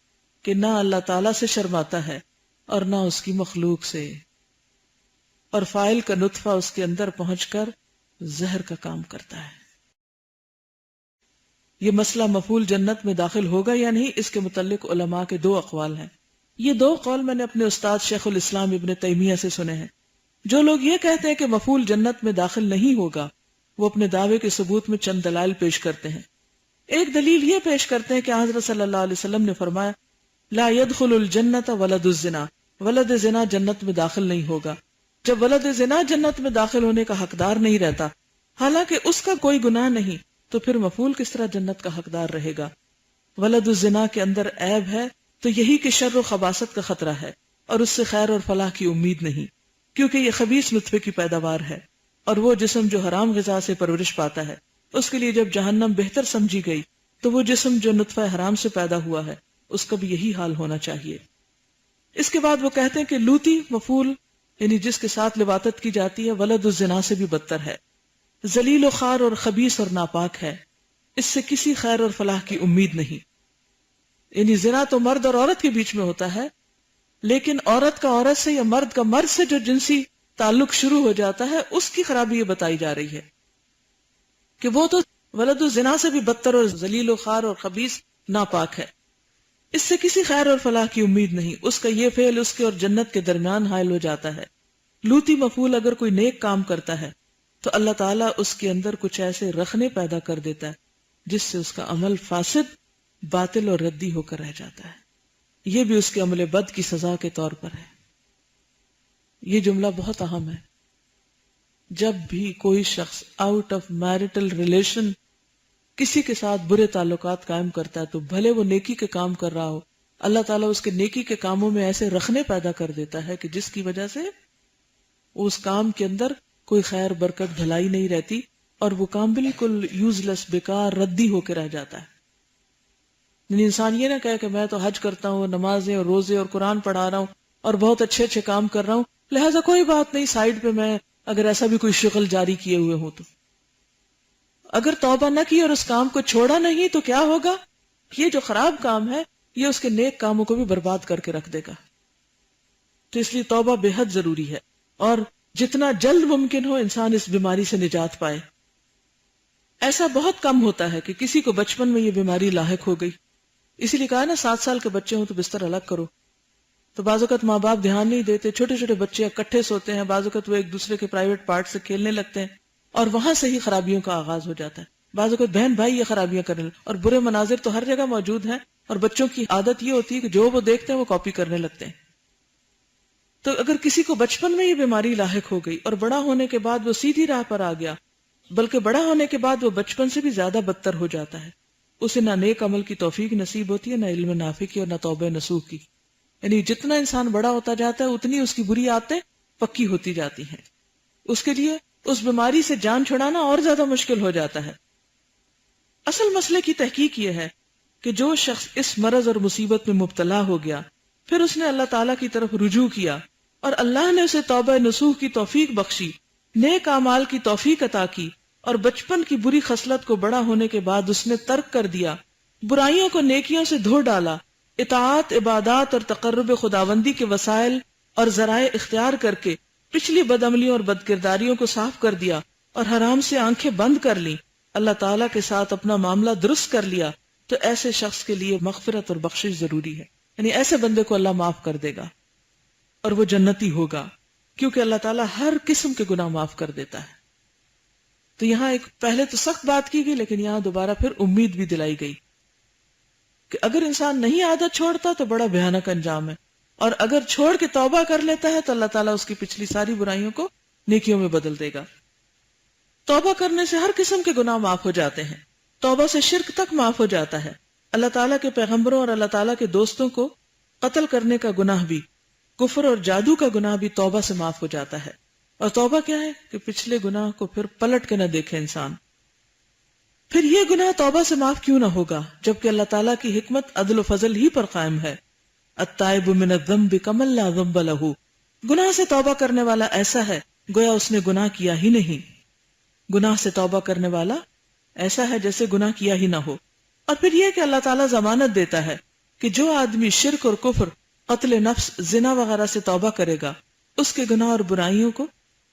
کہ نہ اللہ تعالیٰ سے شرماتا ہے اور نہ اس کی مخلوق سے۔ اور فاعل کا نطفہ اس کے اندر پہنچ کر زہر کا کام کرتا ہے۔ یہ مسئلہ مفعول جنت میں داخل ہوگا یا نہیں، اس کے متعلق علماء کے دو اقوال ہیں۔ یہ دو قول میں نے اپنے استاد شیخ الاسلام ابن تیمیہ سے سنے ہیں۔ جو لوگ یہ کہتے ہیں کہ مفعول جنت میں داخل نہیں ہوگا، وہ اپنے دعوے کے ثبوت میں چند دلائل پیش کرتے ہیں۔ ایک دلیل یہ پیش کرتے ہیں کہ حضرت صلی اللہ علیہ وسلم نے فرمایا لا يدخل الجنت ولد الزنا، ولد زنا جنت میں داخل نہیں ہوگا۔ جب ولد زنا جنت میں داخل ہونے کا حقدار نہیں رہتا، حالانکہ اس کا کوئی گناہ نہیں، تو پھر مفعول کس طرح جنت کا حقدار رہے گا؟ ولد الزنا کے اندر عیب ہے تو یہی کہ شر و خباثت کا خطرہ ہے، اور اس سے خیر اور فلاح کی امید نہیں، کیونکہ یہ خبیث نطفے کی پیداوار ہے، اور وہ جسم جو حرام غذا سے پرورش پاتا ہے، اس کے لیے جب جہنم بہتر سمجھی گئی تو وہ جسم جو نطفہ حرام سے پیدا ہوا ہے اس کا بھی یہی حال ہونا چاہیے۔ اس کے بعد وہ کہتے ہیں کہ لوتی مفعول یعنی جس کے ساتھ لواطت کی جاتی ہے ولد الزنا سے بھی بدتر ہے، ذلیل و خوار اور خبیث اور ناپاک ہے، اس سے کسی خیر اور فلاح کی امید نہیں۔ یعنی زنا تو مرد اور عورت کے بیچ میں ہوتا ہے، لیکن عورت کا عورت سے یا مرد کا مرد سے جو جنسی تعلق شروع ہو جاتا ہے اس کی خرابی یہ بتائی جا رہی ہے کہ وہ تو ولد الزنا سے بھی بدتر اور ذلیل و خوار اور خبیث ناپاک ہے، اس سے کسی خیر اور فلاح کی امید نہیں، اس کا یہ فعل اس کے اور جنت کے درمیان حائل ہو جاتا ہے۔ لوتی مفعول اگر کوئی نیک کام کرتا ہے تو اللہ تعالیٰ اس کے اندر کچھ ایسے رخنے پیدا کر دیتا ہے جس سے اس کا عمل فاسد، باطل اور ردی ہو کر رہ جاتا ہے، یہ بھی اس کے عمل بد کی سزا کے طور پر ہے۔ یہ جملہ بہت اہم ہے۔ جب بھی کوئی شخص آؤٹ آف میرٹل ریلیشن کسی کے ساتھ برے تعلقات قائم کرتا ہے تو بھلے وہ نیکی کے کام کر رہا ہو، اللہ تعالیٰ اس کے نیکی کے کاموں میں ایسے رخنے پیدا کر دیتا ہے کہ جس کی وجہ سے اس کام کے اندر کوئی خیر برکت بھلائی نہیں رہتی اور وہ کام بالکل یوز لیس، بیکار، ردی ہو کے رہ جاتا ہے۔ یعنی انسان یہ نہ کہے کہ میں تو حج کرتا ہوں، نمازیں اور روزے اور قرآن پڑھا رہا ہوں اور بہت اچھے اچھے کام کر رہا ہوں، لہٰذا کوئی بات نہیں، سائیڈ پہ میں اگر ایسا بھی کوئی شغل جاری کیے ہوئے ہوں تو اگر توبہ نہ کی اور اس کام کو چھوڑا نہیں تو کیا ہوگا؟ یہ جو خراب کام ہے یہ اس کے نیک کاموں کو بھی برباد کر کے رکھ دے گا۔ تو اس لیے توبہ بے حد ضروری ہے، اور جتنا جلد ممکن ہو انسان اس بیماری سے نجات پائے۔ ایسا بہت کم ہوتا ہے کہ کسی کو بچپن میں یہ بیماری لاحق ہو گئی، اسی لیے کہا نا 7 سال کے بچے ہوں تو بستر الگ کرو، تو بعض اوقات ماں باپ دھیان نہیں دیتے، چھوٹے چھوٹے بچے اکٹھے سوتے ہیں، بعض اوقات وہ ایک دوسرے کے پرائیویٹ پارٹ سے کھیلنے لگتے ہیں اور وہاں سے ہی خرابیوں کا آغاز ہو جاتا ہے۔ بعض اوقات بہن بھائی یہ خرابیاں کرنے لگتے ہیں، اور برے مناظر تو ہر جگہ موجود ہیں، اور بچوں کی عادت یہ ہوتی ہے کہ جو وہ دیکھتے ہیں وہ کاپی کرنے لگتے ہیں۔ تو اگر کسی کو بچپن میں یہ بیماری لاحق ہو گئی اور بڑا ہونے کے بعد وہ سیدھی راہ پر آ گیا، بلکہ بڑا ہونے کے بعد وہ بچپن سے بھی زیادہ بدتر ہو جاتا ہے، اسے نہ نیک عمل کی توفیق نصیب ہوتی ہے، نہ علم نافع کی اور نہ توبہ نصوح کی۔ یعنی جتنا انسان بڑا ہوتا جاتا ہے اتنی اس کی بری عادتیں پکی ہوتی جاتی ہیں، اس کے لیے اس بیماری سے جان چھڑانا اور زیادہ مشکل ہو جاتا ہے۔ اصل مسئلے کی تحقیق یہ ہے کہ جو شخص اس مرض اور مصیبت میں مبتلا ہو گیا، پھر اس نے اللہ تعالیٰ کی طرف رجوع کیا اور اللہ نے اسے توبہ نصوح کی توفیق بخشی، نیک اعمال کی توفیق عطا کی، اور بچپن کی بری خصلت کو بڑا ہونے کے بعد اس نے ترک کر دیا، برائیوں کو نیکیوں سے دھو ڈالا، اطاعت، عبادات اور تقرب خداوندی کے وسائل اور ذرائع اختیار کر کے پچھلی بدعملیوں اور بدکرداریوں کو صاف کر دیا اور حرام سے آنکھیں بند کر لی، اللہ تعالیٰ کے ساتھ اپنا معاملہ درست کر لیا، تو ایسے شخص کے لیے مغفرت اور بخشش ضروری ہے۔ یعنی ایسے بندے کو اللہ معاف کر دے گا اور وہ جنتی ہوگا، کیونکہ اللہ تعالیٰ ہر قسم کے گناہ معاف کر دیتا ہے۔ تو یہاں ایک پہلے تو سخت بات کی گئی، لیکن یہاں دوبارہ پھر امید بھی دلائی گئی کہ اگر انسان نہیں عادت چھوڑتا تو بڑا بھیانک انجام ہے، اور اگر چھوڑ کے توبہ کر لیتا ہے تو اللہ تعالیٰ اس کی پچھلی ساری برائیوں کو نیکیوں میں بدل دے گا۔ توبہ کرنے سے ہر قسم کے گناہ معاف ہو جاتے ہیں، توبہ سے شرک تک معاف ہو جاتا ہے، اللہ تعالیٰ کے پیغمبروں اور اللہ تعالیٰ کے دوستوں کو قتل کرنے کا گناہ بھی، کفر اور جادو کا گناہ بھی توبہ سے معاف ہو جاتا ہے۔ اور توبہ کیا ہے کہ پچھلے گناہ کو پھر پلٹ کے نہ دیکھے انسان۔ پھر یہ گناہ توبہ سے معاف کیوں نہ ہوگا جبکہ اللہ تعالیٰ کی حکمت عدل و فضل ہی پر قائم ہے۔ التائب من الذنب کمن لا ذنب لہ، گناہ سے توبہ کرنے والا ایسا ہے گویا اس نے گناہ کیا ہی نہیں، گناہ سے توبہ کرنے والا ایسا ہے جیسے گناہ کیا ہی نہ ہو۔ اور پھر یہ کہ اللہ تعالیٰ ضمانت دیتا ہے کہ جو آدمی شرک اور کفر، قتل نفس، زنا وغیرہ سے توبہ کرے گا، اس کے گناہ اور برائیوں کو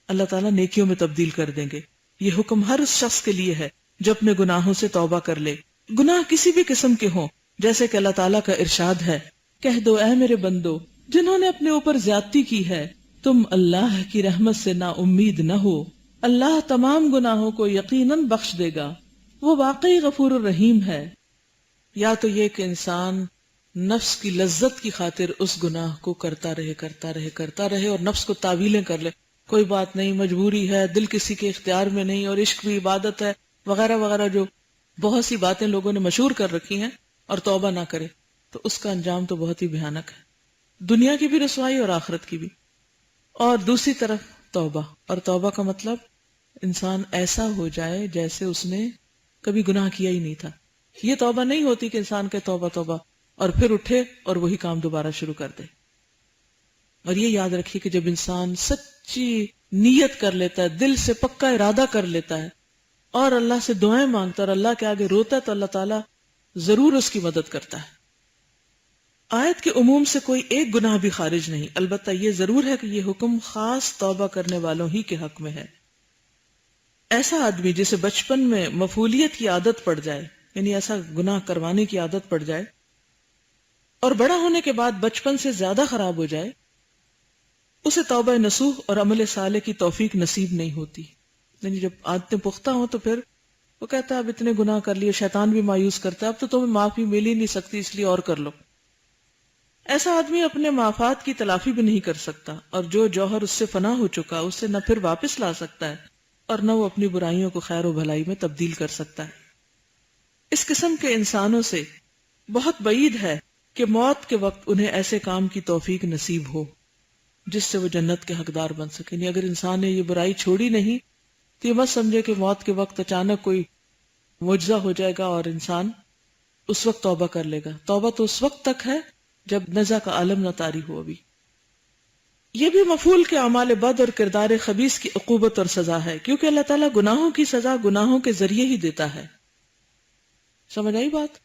اللہ تعالیٰ نیکیوں میں تبدیل کر دیں گے. یہ حکم ہر اس شخص کے لیے ہے جو اپنے گناہوں سے توبہ کر لے. گناہ کسی بھی قسم کے ہوں، جیسے کہ اللہ تعالیٰ کا ارشاد ہے، کہہ دو اے میرے بندو جنہوں نے اپنے اوپر زیادتی کی ہے، تم اللہ کی رحمت سے نا امید نہ ہو، اللہ تمام گناہوں کو یقیناً بخش دے گا، وہ واقعی غفور الرحیم ہے. یا تو یہ کہ انسان نفس کی لذت کی خاطر اس گناہ کو کرتا رہے اور نفس کو تعویلیں کر لے، کوئی بات نہیں، مجبوری ہے، دل کسی کے اختیار میں نہیں، اور عشق بھی عبادت ہے وغیرہ وغیرہ، جو بہت سی باتیں لوگوں نے مشہور کر رکھی ہیں، اور توبہ نہ کرے تو اس کا انجام تو بہت ہی بھیانک ہے، دنیا کی بھی رسوائی اور آخرت کی بھی. اور دوسری طرف توبہ، اور توبہ کا مطلب انسان ایسا ہو جائے جیسے اس نے کبھی گناہ کیا ہی نہیں تھا. یہ توبہ نہیں ہوتی کہ انسان کے توبہ توبہ اور پھر اٹھے اور وہی کام دوبارہ شروع کر دے. اور یہ یاد رکھیے کہ جب انسان سچی نیت کر لیتا ہے، دل سے پکا ارادہ کر لیتا ہے اور اللہ سے دعائیں مانگتا ہے اور اللہ کے آگے روتا ہے، تو اللہ تعالیٰ ضرور اس کی مدد کرتا ہے. آیت کے عموم سے کوئی ایک گناہ بھی خارج نہیں، البتہ یہ ضرور ہے کہ یہ حکم خاص توبہ کرنے والوں ہی کے حق میں ہے. ایسا آدمی جسے بچپن میں مفعولیت کی عادت پڑ جائے، یعنی ایسا گناہ کروانے کی عادت پڑ جائے اور بڑا ہونے کے بعد بچپن سے زیادہ خراب ہو جائے، اسے توبہ نصوح اور عمل صالح کی توفیق نصیب نہیں ہوتی. یعنی جب عادتیں پختہ ہوں تو پھر وہ کہتا ہے اب اتنے گناہ کر لیے، شیطان بھی مایوس کرتا ہے، اب تو تمہیں معافی مل ہی نہیں سکتی، اس لیے اور کر لو. ایسا آدمی اپنے معافات کی تلافی بھی نہیں کر سکتا، اور جو جوہر اس سے فنا ہو چکا اسے نہ پھر واپس لا سکتا ہے اور نہ وہ اپنی برائیوں کو خیر و بھلائی میں تبدیل کر سکتا ہے. اس قسم کے انسانوں سے بہت بعید ہے کہ موت کے وقت انہیں ایسے کام کی توفیق نصیب ہو جس سے وہ جنت کے حقدار بن سکے. یعنی اگر انسان نے یہ برائی چھوڑی نہیں تو یہ مت سمجھے کہ موت کے وقت اچانک کوئی معجزہ ہو جائے گا اور انسان اس وقت توبہ کر لے گا. توبہ تو اس وقت تک ہے جب نزع کا عالم نہ طاری ہو. ابھی یہ بھی مفعول کے اعمال بد اور کردار خبیث کی عقوبت اور سزا ہے، کیونکہ اللہ تعالیٰ گناہوں کی سزا گناہوں کے ذریعے ہی دیتا ہے. سمجھ آئی بات؟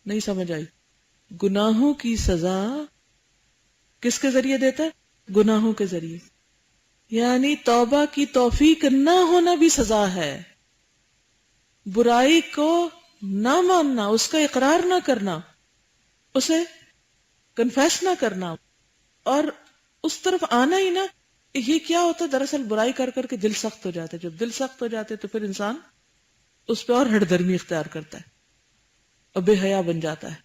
نہیں سمجھ آئی؟ گناہوں کی سزا کس کے ذریعے دیتا ہے؟ گناہوں کے ذریعے. یعنی توبہ کی توفیق نہ ہونا بھی سزا ہے، برائی کو نہ ماننا، اس کا اقرار نہ کرنا، اسے کنفیس نہ کرنا اور اس طرف آنا ہی نہ. یہ کیا ہوتا ہے؟ دراصل برائی کر کر کے دل سخت ہو جاتا ہے. جب دل سخت ہو جاتے تو پھر انسان اس پہ اور ہٹ درمی اختیار کرتا ہے اور بے حیا بن جاتا ہے.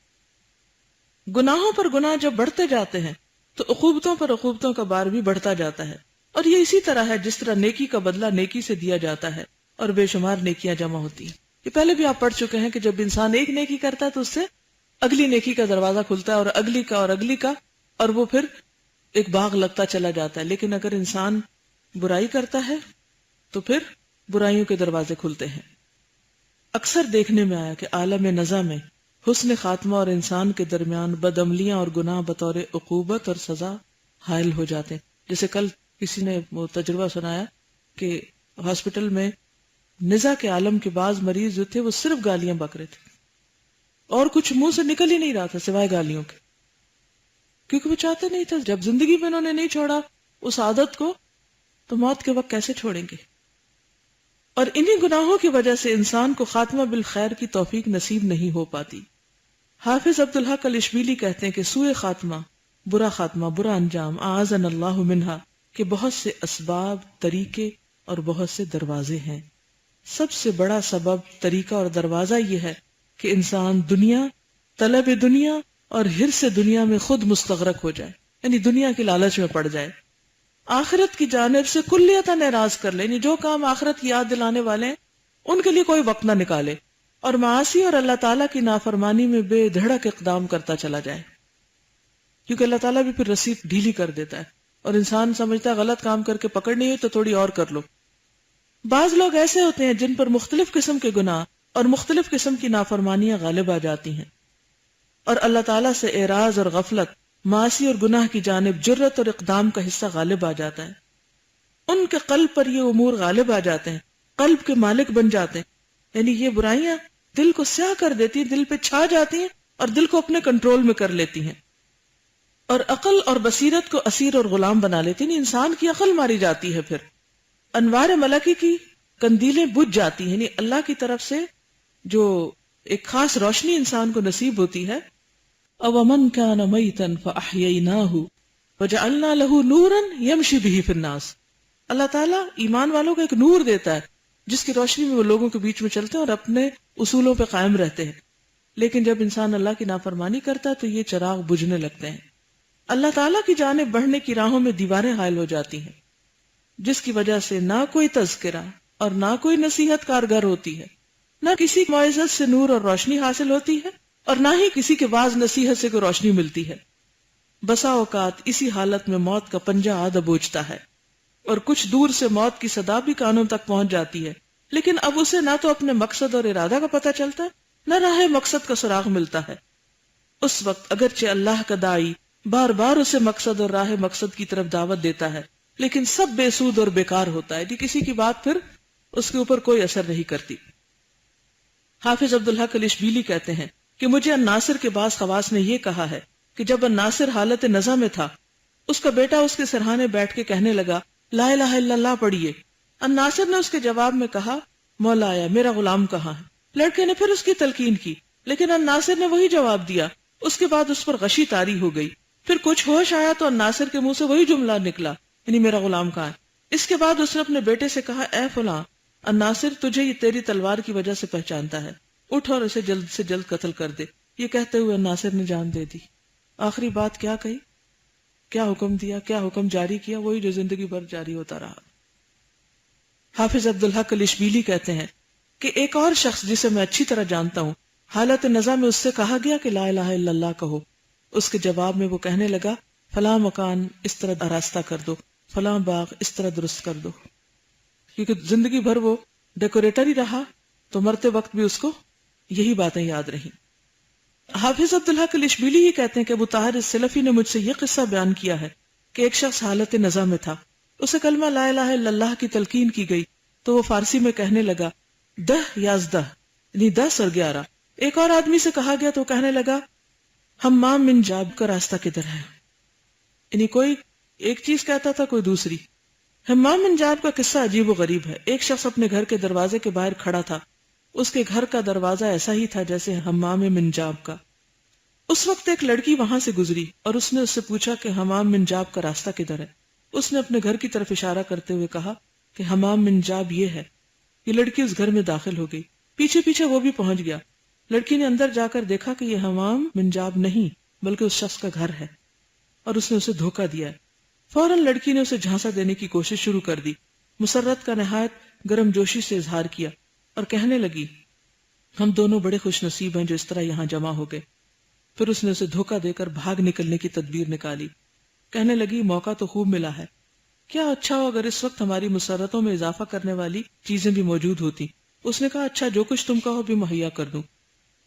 گناہوں پر گناہ جب بڑھتے جاتے ہیں تو عقوبتوں پر عقوبتوں کا بار بھی بڑھتا جاتا ہے. اور یہ اسی طرح ہے جس طرح نیکی کا بدلہ نیکی سے دیا جاتا ہے اور بے شمار نیکیاں جمع ہوتی ہیں. یہ پہلے بھی آپ پڑھ چکے ہیں کہ جب انسان ایک نیکی کرتا ہے تو اس سے اگلی نیکی کا دروازہ کھلتا ہے اور اگلی کا اور اگلی کا، اور وہ پھر ایک باغ لگتا چلا جاتا ہے. لیکن اگر انسان برائی کرتا ہے تو پھر برائیوں کے دروازے کھلتے ہیں. اکثر دیکھنے میں آیا کہ عالم نزع میں حسن خاتمہ اور انسان کے درمیان بدعملیاں اور گناہ بطور عقوبت اور سزا حائل ہو جاتے ہیں. جیسے کل کسی نے وہ تجربہ سنایا کہ ہاسپٹل میں نزع کے عالم کے بعض مریض جو تھے وہ صرف گالیاں بک رہے تھے اور کچھ منہ سے نکل ہی نہیں رہا تھا سوائے گالیوں کے، کیونکہ وہ چاہتے نہیں تھے جب زندگی میں انہوں نے نہیں چھوڑا اس عادت کو تو موت کے وقت کیسے چھوڑیں گے. اور انہی گناہوں کی وجہ سے انسان کو خاتمہ بالخیر کی توفیق نصیب نہیں ہو پاتی. حافظ عبدالحق الاشبیلی کہتے ہیں کہ سوء خاتمہ، برا انجام، اعاذنا اللہ منہا، کہ بہت سے اسباب، طریقے اور بہت سے دروازے ہیں. سب سے بڑا سبب، طریقہ اور دروازہ یہ ہے کہ انسان دنیا، طلب دنیا اور حرص دنیا میں خود مستغرق ہو جائے، یعنی دنیا کی لالچ میں پڑ جائے، آخرت کی جانب سے کلیتاً اعراض کر لے. یعنی جو کام آخرت کی یاد دلانے والے ہیں ان کے لیے کوئی وقت نہ نکالے، اور معاصی اور اللہ تعالیٰ کی نافرمانی میں بے دھڑک اقدام کرتا چلا جائے، کیونکہ اللہ تعالیٰ بھی پھر رسی ڈھیلی کر دیتا ہے اور انسان سمجھتا ہے غلط کام کر کے پکڑنی ہے تو تھوڑی اور کر لو. بعض لوگ ایسے ہوتے ہیں جن پر مختلف قسم کے گناہ اور مختلف قسم کی نافرمانیاں غالب آ جاتی ہیں، اور اللہ تعالیٰ سے اعراض اور غفلت، معاصی اور گناہ کی جانب جرت اور اقدام کا حصہ غالب آ جاتا ہے. ان کے قلب پر یہ امور غالب آ جاتے ہیں، قلب کے مالک بن جاتے ہیں. یعنی یہ برائیاں دل کو سیاہ کر دیتی ہیں، دل پہ چھا جاتی ہیں اور دل کو اپنے کنٹرول میں کر لیتی ہیں، اور عقل اور بصیرت کو اسیر اور غلام بنا لیتی ہیں. انسان کی عقل ماری جاتی ہے پھر انوار ملکی کی کندیلیں بجھ جاتی ہیں، یعنی اللہ کی طرف سے جو ایک خاص روشنی انسان کو نصیب ہوتی ہے. اومن کان میتا فاحییناہ وجعلنا له نورا یمشی بہ فی الناس. اللہ تعالیٰ ایمان والوں کو ایک نور دیتا ہے جس کی روشنی میں وہ لوگوں کے بیچ میں چلتے ہیں اور اپنے اصولوں پہ قائم رہتے ہیں. لیکن جب انسان اللہ کی نافرمانی کرتا ہے تو یہ چراغ بجھنے لگتے ہیں. اللہ تعالیٰ کی جانب بڑھنے کی راہوں میں دیواریں حائل ہو جاتی ہیں، جس کی وجہ سے نہ کوئی تذکرہ اور نہ کوئی نصیحت کارگر ہوتی ہے، نہ کسی معزت سے نور اور روشنی حاصل ہوتی ہے، اور نہ ہی کسی کے واعظ نصیحت سے کوئی روشنی ملتی ہے. بسا اوقات اسی حالت میں موت کا پنجہ آ دبوچتا ہے اور کچھ دور سے موت کی صدا بھی کانوں تک پہنچ جاتی ہے، لیکن اب اسے نہ تو اپنے مقصد اور ارادہ کا پتہ چلتا ہے، نہ راہ مقصد کا سراغ ملتا ہے. اس وقت اگرچہ اللہ کا داعی بار بار اسے مقصد اور راہ مقصد کی طرف دعوت دیتا ہے، لیکن سب بے سود اور بیکار ہوتا ہے، کسی کی بات پھر اس کے اوپر کوئی اثر نہیں کرتی. حافظ عبدالحق الاشبیلی کہتے ہیں کہ مجھے الناصر کے بعض خواص نے یہ کہا ہے کہ جب الناصر حالت نزع میں تھا، اس کا بیٹا اس کے سرہانے بیٹھ کے کہنے لگا لا الہ الا اللہ پڑھیے. الناصر نے اس کے جواب میں کہا مولا آیا میرا غلام کہاں ہے. لڑکے نے پھر اس کی تلقین کی، لیکن الناصر نے وہی جواب دیا. اس کے بعد اس پر غشی طاری ہو گئی. پھر کچھ ہوش آیا تو الناصر کے منہ سے وہی جملہ نکلا، یعنی میرا غلام کہاں ہے. اس کے بعد اس نے اپنے بیٹے سے کہا اے فلاں، الناصر تجھے یہ تیری تلوار کی وجہ سے پہچانتا ہے، اٹھ اور اسے جلد سے جلد قتل کر دے. یہ کہتے ہوئے الناصر نے جان دے دی. آخری بات کیا کہی، کیا حکم دیا، کیا حکم جاری کیا، وہی جو زندگی بھر جاری ہوتا رہا. حافظ عبدالحق الاشبیلی کہتے ہیں کہ ایک اور شخص جسے میں اچھی طرح جانتا ہوں، حالت نزع میں اس سے کہا گیا کہ لا الہ الا اللہ کہو. اس کے جواب میں وہ کہنے لگا فلاں مکان اس طرح آراستہ کر دو، فلاں باغ اس طرح درست کر دو. کیونکہ زندگی بھر وہ ڈیکوریٹر ہی رہا تو مرتے وقت بھی اس کو یہی باتیں یاد رہیں. حافظ عبدالحق الاشبیلی ہی کہتے ہیں کہ ابو طاہر السلفی نے مجھ سے یہ قصہ بیان کیا ہے کہ ایک شخص حالت نزع میں تھا، اسے کلمہ لا الہ الا اللہ کی تلقین کی گئی تو وہ فارسی میں کہنے لگا 10 11 یعنی 10 اور 11. ایک اور آدمی سے کہا گیا تو وہ کہنے لگا حمام من جاب کا راستہ کدھر ہے، یعنی کوئی ایک چیز کہتا تھا کوئی دوسری. حمام من جاب کا قصہ عجیب و غریب ہے. ایک شخص اپنے گھر کے دروازے کے باہر کھڑا تھا، اس کے گھر کا دروازہ ایسا ہی تھا جیسے حمام من جاب کا. اس وقت ایک لڑکی وہاں سے گزری اور اس نے اس سے پوچھا کہ حمام من جاب کا راستہ کدھر ہے. اس نے اپنے گھر کی طرف اشارہ کرتے ہوئے کہا کہ حمام من جاب یہ ہے. یہ لڑکی اس گھر میں داخل ہو گئی، پیچھے پیچھے وہ بھی پہنچ گیا. لڑکی نے اندر جا کر دیکھا کہ یہ حمام من جاب نہیں بلکہ اس شخص کا گھر ہے اور اس نے اسے دھوکہ دیا ہے. فوراً لڑکی نے اسے جھانسا دینے کی کوشش شروع کر دی. مسرت کا نہایت گرم جوشی سے اظہار کیا اور کہنے لگی ہم دونوں بڑے خوش نصیب ہیں جو اس طرح یہاں جمع ہو گئے. پھر اس نے اسے دھوکہ دے کر بھاگ نکلنے کی تدبیر نکالی. کہنے لگی موقع تو خوب ملا ہے، کیا اچھا ہو اگر اس وقت ہماری مسرتوں میں اضافہ کرنے والی چیزیں بھی موجود ہوتی. اس نے کہا اچھا جو کچھ تم کہو بھی مہیا کر دوں.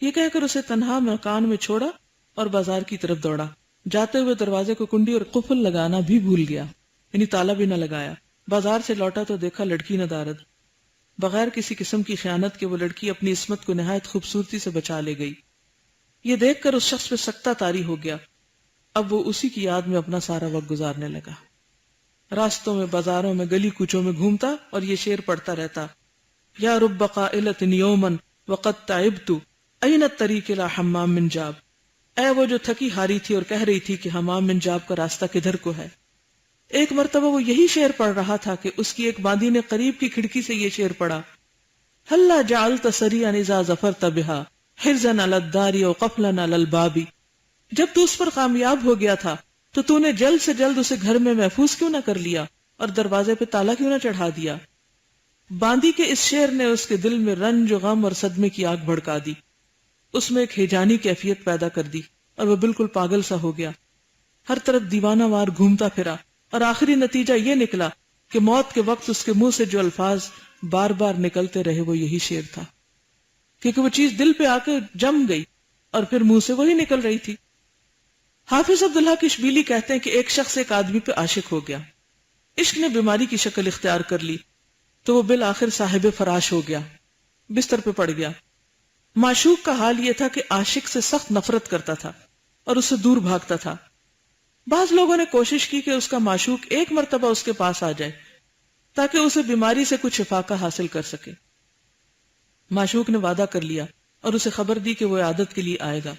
یہ کہہ کر اسے تنہا مکان میں چھوڑا اور بازار کی طرف دوڑا. جاتے ہوئے دروازے کو کنڈی اور قفل لگانا بھی بھول گیا، یعنی تالا بھی نہ لگایا. بازار سے لوٹا تو دیکھا لڑکی ندارد. بغیر کسی قسم کی خیانت کے وہ لڑکی اپنی عصمت کو نہایت خوبصورتی سے بچا لے گئی. یہ دیکھ کر اس شخص پہ سکتہ طاری ہو گیا. اب وہ اسی کی یاد میں اپنا سارا وقت گزارنے لگا. راستوں میں، بازاروں میں، گلی کوچوں میں گھومتا اور یہ شعر پڑھتا رہتا یا رب قائلۃ یوما وقد تعبت این الطریق الی حمام من جاب. اے وہ جو تھکی ہاری تھی اور کہہ رہی تھی کہ حمام من جاب کا راستہ کدھر کو ہے. ایک مرتبہ وہ یہی شعر پڑھ رہا تھا کہ اس کی ایک باندی نے قریب کی کھڑکی سے یہ شعر پڑھا ہلا جعلت سریعا اذا ظفرت بها حرزا علی الدار وقفلا علی الباب. جب تو اس پر کامیاب ہو گیا تھا تو تو نے جلد سے جلد اسے گھر میں محفوظ کیوں نہ کر لیا اور دروازے پہ تالا کیوں نہ چڑھا دیا. باندی کے اس شعر نے اس کے دل میں رنج و غم اور صدمے کی آگ بھڑکا دی. اس میں ایک ہیجانی کیفیت پیدا کر دی اور وہ بالکل پاگل سا ہو گیا. ہر طرف دیوانہ وار گھومتا پھرا اور آخری نتیجہ یہ نکلا کہ موت کے وقت اس کے منہ سے جو الفاظ بار بار نکلتے رہے وہ یہی شعر تھا، کیونکہ وہ چیز دل پہ آ کے جم گئی اور پھر منہ سے وہی نکل رہی تھی. حافظ عبدالحق اشبیلی کہتے ہیں کہ ایک شخص ایک آدمی پہ عاشق ہو گیا. عشق نے بیماری کی شکل اختیار کر لی تو وہ بالآخر صاحب فراش ہو گیا، بستر پہ پڑ گیا. معشوق کا حال یہ تھا کہ عاشق سے سخت نفرت کرتا تھا اور اس سے دور بھاگتا تھا. بعض لوگوں نے کوشش کی کہ اس کا معشوق ایک مرتبہ اس کے پاس آ جائے تاکہ اسے بیماری سے کچھ افاقہ حاصل کر سکے۔ معشوق نے وعدہ کر لیا اور اسے خبر دی کہ وہ عیادت کے لیے آئے گا۔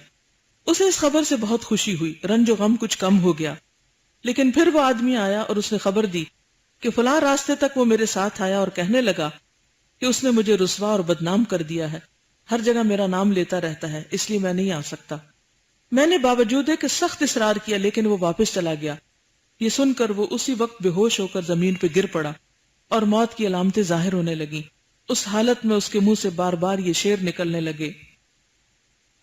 اسے اس خبر سے بہت خوشی ہوئی، رنج و غم کچھ کم ہو گیا۔ لیکن پھر وہ آدمی آیا اور اس نے خبر دی کہ فلاں راستے تک وہ میرے ساتھ آیا اور کہنے لگا کہ اس نے مجھے رسوا اور بدنام کر دیا ہے، ہر جگہ میرا نام لیتا رہتا ہے، اس لیے میں نہیں آ سکتا۔ میں نے باوجود ہے کہ سخت اصرار کیا لیکن وہ واپس چلا گیا۔ یہ سن کر وہ اسی وقت بے ہوش ہو کر زمین پہ گر پڑا اور موت کی علامتیں ظاہر ہونے لگیں۔ اس حالت میں اس کے منہ سے بار بار یہ شعر نکلنے لگے: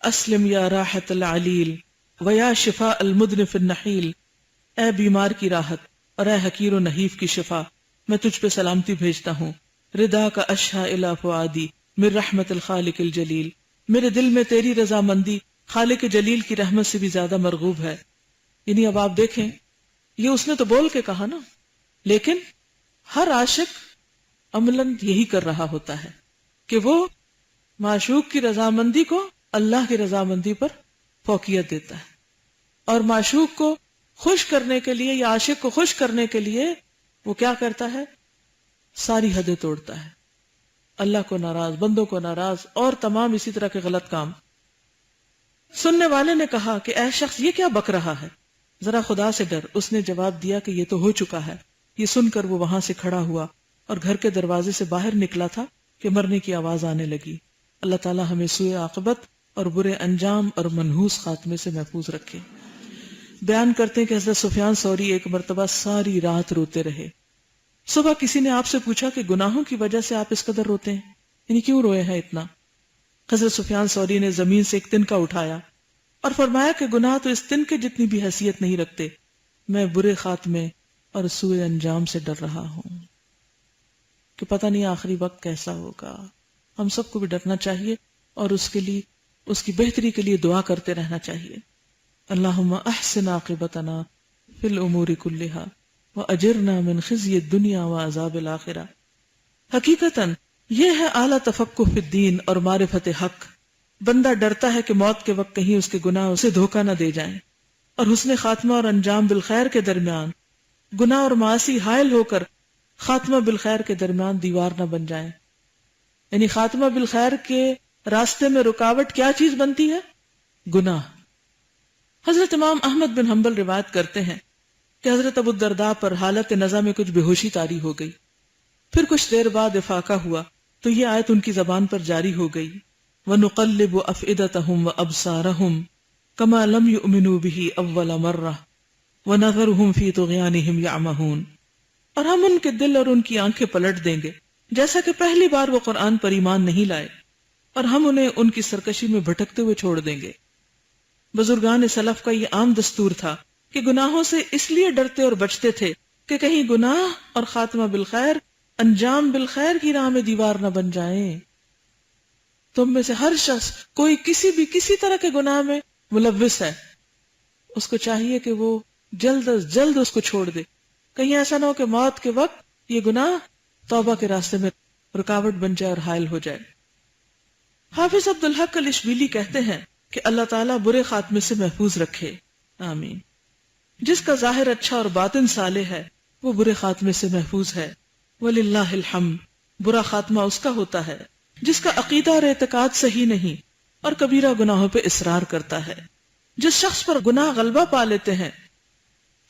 اسلم یا راحت العلیل ویا شفاء المدن فی النحیل، اے بیمار کی راحت اور اے حقیر و نحیف کی شفا، میں تجھ پہ سلامتی بھیجتا ہوں۔ ردا کا اشہا الی فؤادی من رحمت الخالق الجلیل، میرے دل میں تیری رضامندی خالق جلیل کی رحمت سے بھی زیادہ مرغوب ہے۔ یعنی اب آپ دیکھیں، یہ اس نے تو بول کے کہا نا، لیکن ہر عاشق عملاً یہی کر رہا ہوتا ہے کہ وہ معشوق کی رضامندی کو اللہ کی رضامندی پر فوقیت دیتا ہے، اور معشوق کو خوش کرنے کے لیے یا عاشق کو خوش کرنے کے لیے وہ کیا کرتا ہے؟ ساری حدیں توڑتا ہے، اللہ کو ناراض، بندوں کو ناراض، اور تمام اسی طرح کے غلط کام۔ سننے والے نے کہا کہ اے شخص، یہ کیا بک رہا ہے؟ ذرا خدا سے ڈر۔ اس نے جواب دیا کہ یہ تو ہو چکا ہے۔ یہ سن کر وہ وہاں سے کھڑا ہوا اور گھر کے دروازے سے باہر نکلا تھا کہ مرنے کی آواز آنے لگی۔ اللہ تعالی ہمیں سوء عاقبت اور برے انجام اور منحوس خاتمے سے محفوظ رکھے۔ بیان کرتے ہیں کہ حضرت سفیان ثوری ایک مرتبہ ساری رات روتے رہے۔ صبح کسی نے آپ سے پوچھا کہ گناہوں کی وجہ سے آپ اس قدر روتے ہیں، یعنی کیوں روئے ہیں اتنا؟ حضرت سفیان ثوری نے زمین سے ایک تنکا اٹھایا اور فرمایا کہ گناہ تو اس تنکے جتنی بھی حیثیت نہیں رکھتے، میں برے خاتمے اور سوء انجام سے ڈر رہا ہوں کہ پتہ نہیں آخری وقت کیسا ہوگا۔ ہم سب کو بھی ڈرنا چاہیے اور اس کے لیے، اس کی بہتری کے لیے دعا کرتے رہنا چاہیے۔ اللہم احسن عاقبتنا فی الامور کلہا واجرنا من خزی الدنیا وعذاب الآخرہ۔ حقیقتاً یہ ہے اعلیٰ تفقہ فی الدین اور معرفت حق۔ بندہ ڈرتا ہے کہ موت کے وقت کہیں اس کے گناہ اسے دھوکہ نہ دے جائیں، اور حسن خاتمہ اور انجام بالخیر کے درمیان گناہ اور معاصی حائل ہو کر خاتمہ بالخیر کے درمیان دیوار نہ بن جائیں۔ یعنی خاتمہ بالخیر کے راستے میں رکاوٹ کیا چیز بنتی ہے؟ گناہ۔ حضرت امام احمد بن حنبل روایت کرتے ہیں کہ حضرت ابو الدرداء پر حالت نزع میں کچھ بے ہوشی طاری ہو گئی، پھر کچھ دیر بعد افاقہ ہوا تو یہ آیت ان کی زبان پر جاری ہو گئی: وَنُقَلِّبُ أَفْئِدَتَهُمْ وَأَبْصَارَهُمْ كَمَا لَمْ يُؤْمِنُوا بِهِ أَوَّلَ مَرَّةٍ وَنَذَرُهُمْ فِي طُغْيَانِهِمْ يَعْمَهُونَ، اور ہم ان کے دل اور ان کی آنکھیں پلٹ دیں گے جیسا کہ پہلی بار وہ قرآن پر ایمان نہیں لائے، اور ہم انہیں ان کی سرکشی میں بھٹکتے ہوئے چھوڑ دیں گے۔ بزرگان سلف کا یہ عام دستور تھا کہ گناہوں سے اس لیے ڈرتے اور بچتے تھے کہ کہیں گناہ اور خاتمہ بالخیر، انجام بالخیر کی راہ میں دیوار نہ بن جائیں۔ تم میں سے ہر شخص کوئی کسی طرح کے گناہ میں ملوث ہے، اس کو چاہیے کہ وہ جلد از جلد اس کو چھوڑ دے، کہیں ایسا نہ ہو کہ موت کے وقت یہ گناہ توبہ کے راستے میں رکاوٹ بن جائے اور حائل ہو جائے۔ حافظ عبدالحق الاشبیلی کہتے ہیں کہ اللہ تعالیٰ برے خاتمے سے محفوظ رکھے، آمین۔ جس کا ظاہر اچھا اور باطن صالح ہے وہ برے خاتمے سے محفوظ ہے۔ وَلِلَّهِ الْحَمْدُ، برا خاتمہ اس کا ہوتا ہے جس کا عقیدہ اور اعتقاد صحیح نہیں اور کبیرہ گناہوں پہ اصرار کرتا ہے۔ جس شخص پر گناہ غلبہ پا لیتے ہیں،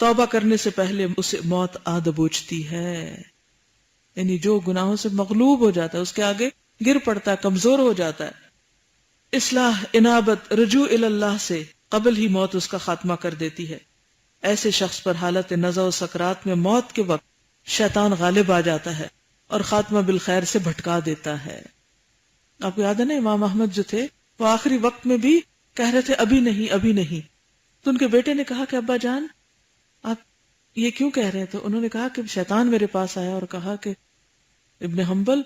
توبہ کرنے سے پہلے اسے موت آ دبوچتی ہے، یعنی جو گناہوں سے مغلوب ہو جاتا ہے، اس کے آگے گر پڑتا ہے، کمزور ہو جاتا ہے، اصلاح، انابت، رجوع اللہ سے قبل ہی موت اس کا خاتمہ کر دیتی ہے۔ ایسے شخص پر حالت نزع و سکرات میں موت کے وقت شیطان غالب آ جاتا ہے اور خاتمہ بالخیر سے بھٹکا دیتا ہے۔ آپ کو یاد ہے نا، امام احمد جو تھے وہ آخری وقت میں بھی کہہ رہے تھے ابھی نہیں، ابھی نہیں۔ تو ان کے بیٹے نے کہا کہ ابا جان آپ یہ کیوں کہہ رہے تھے؟ انہوں نے کہا کہ شیطان میرے پاس آیا اور کہا کہ ابن حنبل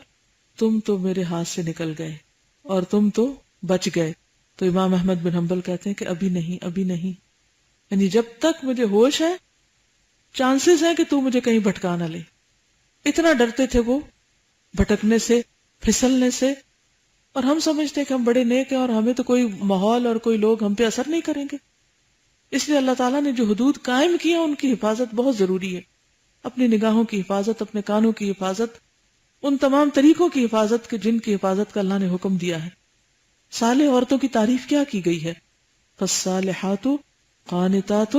تم تو میرے ہاتھ سے نکل گئے اور تم تو بچ گئے۔ تو امام احمد بن حنبل کہتے ہیں کہ ابھی نہیں، ابھی نہیں، یعنی جب تک مجھے ہوش ہے چانسز ہیں کہ تو مجھے کہیں بھٹکا نہ لے۔ اتنا ڈرتے تھے وہ بھٹکنے سے، پھسلنے سے، اور ہم سمجھتے ہیں کہ ہم بڑے نیک ہیں اور ہمیں تو کوئی ماحول اور کوئی لوگ ہم پہ اثر نہیں کریں گے۔ اس لیے اللہ تعالیٰ نے جو حدود قائم کی ہیں ان کی حفاظت بہت ضروری ہے۔ اپنی نگاہوں کی حفاظت، اپنے کانوں کی حفاظت، ان تمام طریقوں کی حفاظت کہ جن کی حفاظت کا اللہ نے حکم دیا ہے۔ صالح عورتوں کی تعریف کیا کی گئی ہے؟ فالصالحات قانتات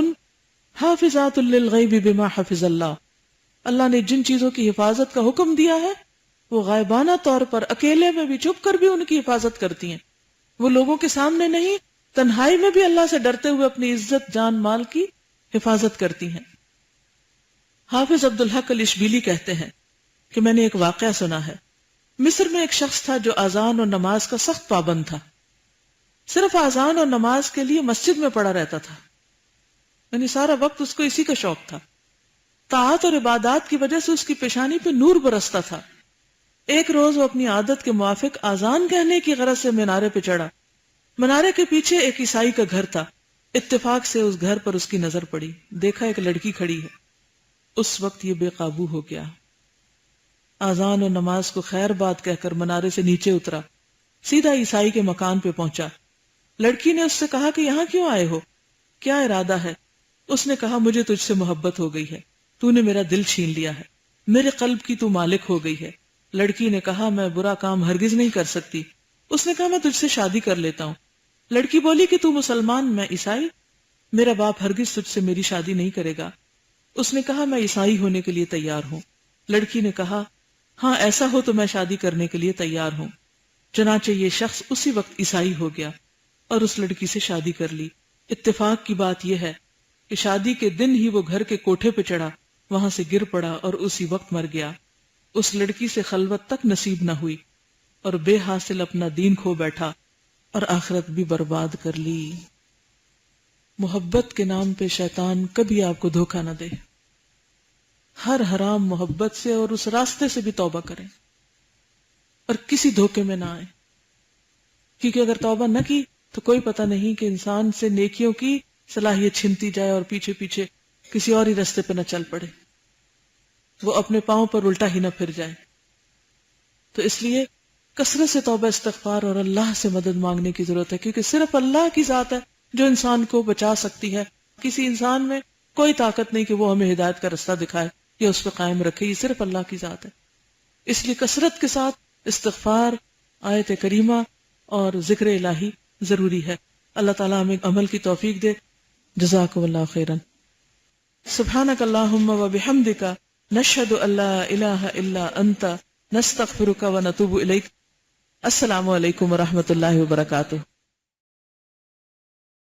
حافظات للغیب بما حفظ اللہ۔ اللہ نے جن چیزوں کی حفاظت کا حکم دیا ہے وہ غائبانہ طور پر اکیلے میں بھی چھپ کر بھی ان کی حفاظت کرتی ہیں، وہ لوگوں کے سامنے نہیں، تنہائی میں بھی اللہ سے ڈرتے ہوئے اپنی عزت جان مال کی حفاظت کرتی ہیں۔ حافظ عبدالحق الاشبیلی کہتے ہیں کہ میں نے ایک واقعہ سنا ہے۔ مصر میں ایک شخص تھا جو اذان اور نماز کا سخت پابند تھا، صرف اذان اور نماز کے لیے مسجد میں پڑا رہتا تھا، یعنی سارا وقت اس کو اسی کا شوق تھا۔ طاعت اور عبادات کی وجہ سے اس کی پیشانی پہ نور برستا تھا۔ ایک روز وہ اپنی عادت کے موافق اذان کہنے کی غرض سے مینارے پہ چڑھا۔ منارے کے پیچھے ایک عیسائی کا گھر تھا۔ اتفاق سے اس گھر پر اس کی نظر پڑی، دیکھا ایک لڑکی کھڑی ہے۔ اس وقت یہ بے قابو ہو گیا، اذان اور نماز کو خیر بات کہہ کر منارے سے نیچے اترا، سیدھا عیسائی کے مکان پہ پہنچا۔ لڑکی نے اس سے کہا کہ یہاں کیوں آئے ہو، کیا ارادہ ہے؟ اس نے کہا مجھے تجھ سے محبت ہو گئی ہے، تو نے میرا دل چھین لیا ہے، میرے قلب کی تو مالک ہو گئی ہے۔ لڑکی نے کہا میں برا کام ہرگز نہیں کر سکتی۔ اس نے کہا میں تجھ سے شادی کر لیتا ہوں۔ لڑکی بولی کہ تو مسلمان، میں عیسائی، میرا باپ ہرگز تجھ سے میری شادی نہیں کرے گا۔ اس نے کہا میں عیسائی ہونے کے لیے تیار ہوں۔ لڑکی نے کہا ہاں ایسا ہو تو میں شادی کرنے کے لیے تیار ہوں۔ چنانچہ یہ شخص اسی وقت عیسائی ہو گیا اور اس لڑکی سے شادی کر لی۔ اتفاق کی بات یہ ہے کہ شادی کے دن ہی وہ گھر کے کوٹھے پہ چڑھا، وہاں سے گر پڑا اور اسی وقت مر گیا۔ اس لڑکی سے خلوت تک نصیب نہ ہوئی اور بے حاصل اپنا دین کھو بیٹھا اور آخرت بھی برباد کر لی۔ محبت کے نام پہ شیطان کبھی آپ کو دھوکہ نہ دے۔ ہر حرام محبت سے اور اس راستے سے بھی توبہ کریں اور کسی دھوکے میں نہ آئے، کیونکہ اگر توبہ نہ کی تو کوئی پتہ نہیں کہ انسان سے نیکیوں کی صلاحیت چھنتی جائے اور پیچھے پیچھے کسی اور ہی راستے پہ نہ چل پڑے، وہ اپنے پاؤں پر الٹا ہی نہ پھر جائے۔ تو اس لیے کثرت سے توبہ استغفار اور اللہ سے مدد مانگنے کی ضرورت ہے، کیونکہ صرف اللہ کی ذات ہے جو انسان کو بچا سکتی ہے۔ کسی انسان میں کوئی طاقت نہیں کہ وہ ہمیں ہدایت کا راستہ دکھائے یا اس پہ قائم رکھے، یہ صرف اللہ کی ذات ہے۔ اس لیے کثرت کے ساتھ استغفار، آیت کریمہ اور ذکر الہی ضروری ہے۔ اللہ تعالیٰ ہمیں عمل کی توفیق دے۔ جزاکم اللہ خیرا۔ سبحانک اللہم و بحمدک نشہد ان لا الہ الا انت نستغفرک و نتوب الیک۔ السلام علیکم و رحمۃ اللہ وبرکاتہ۔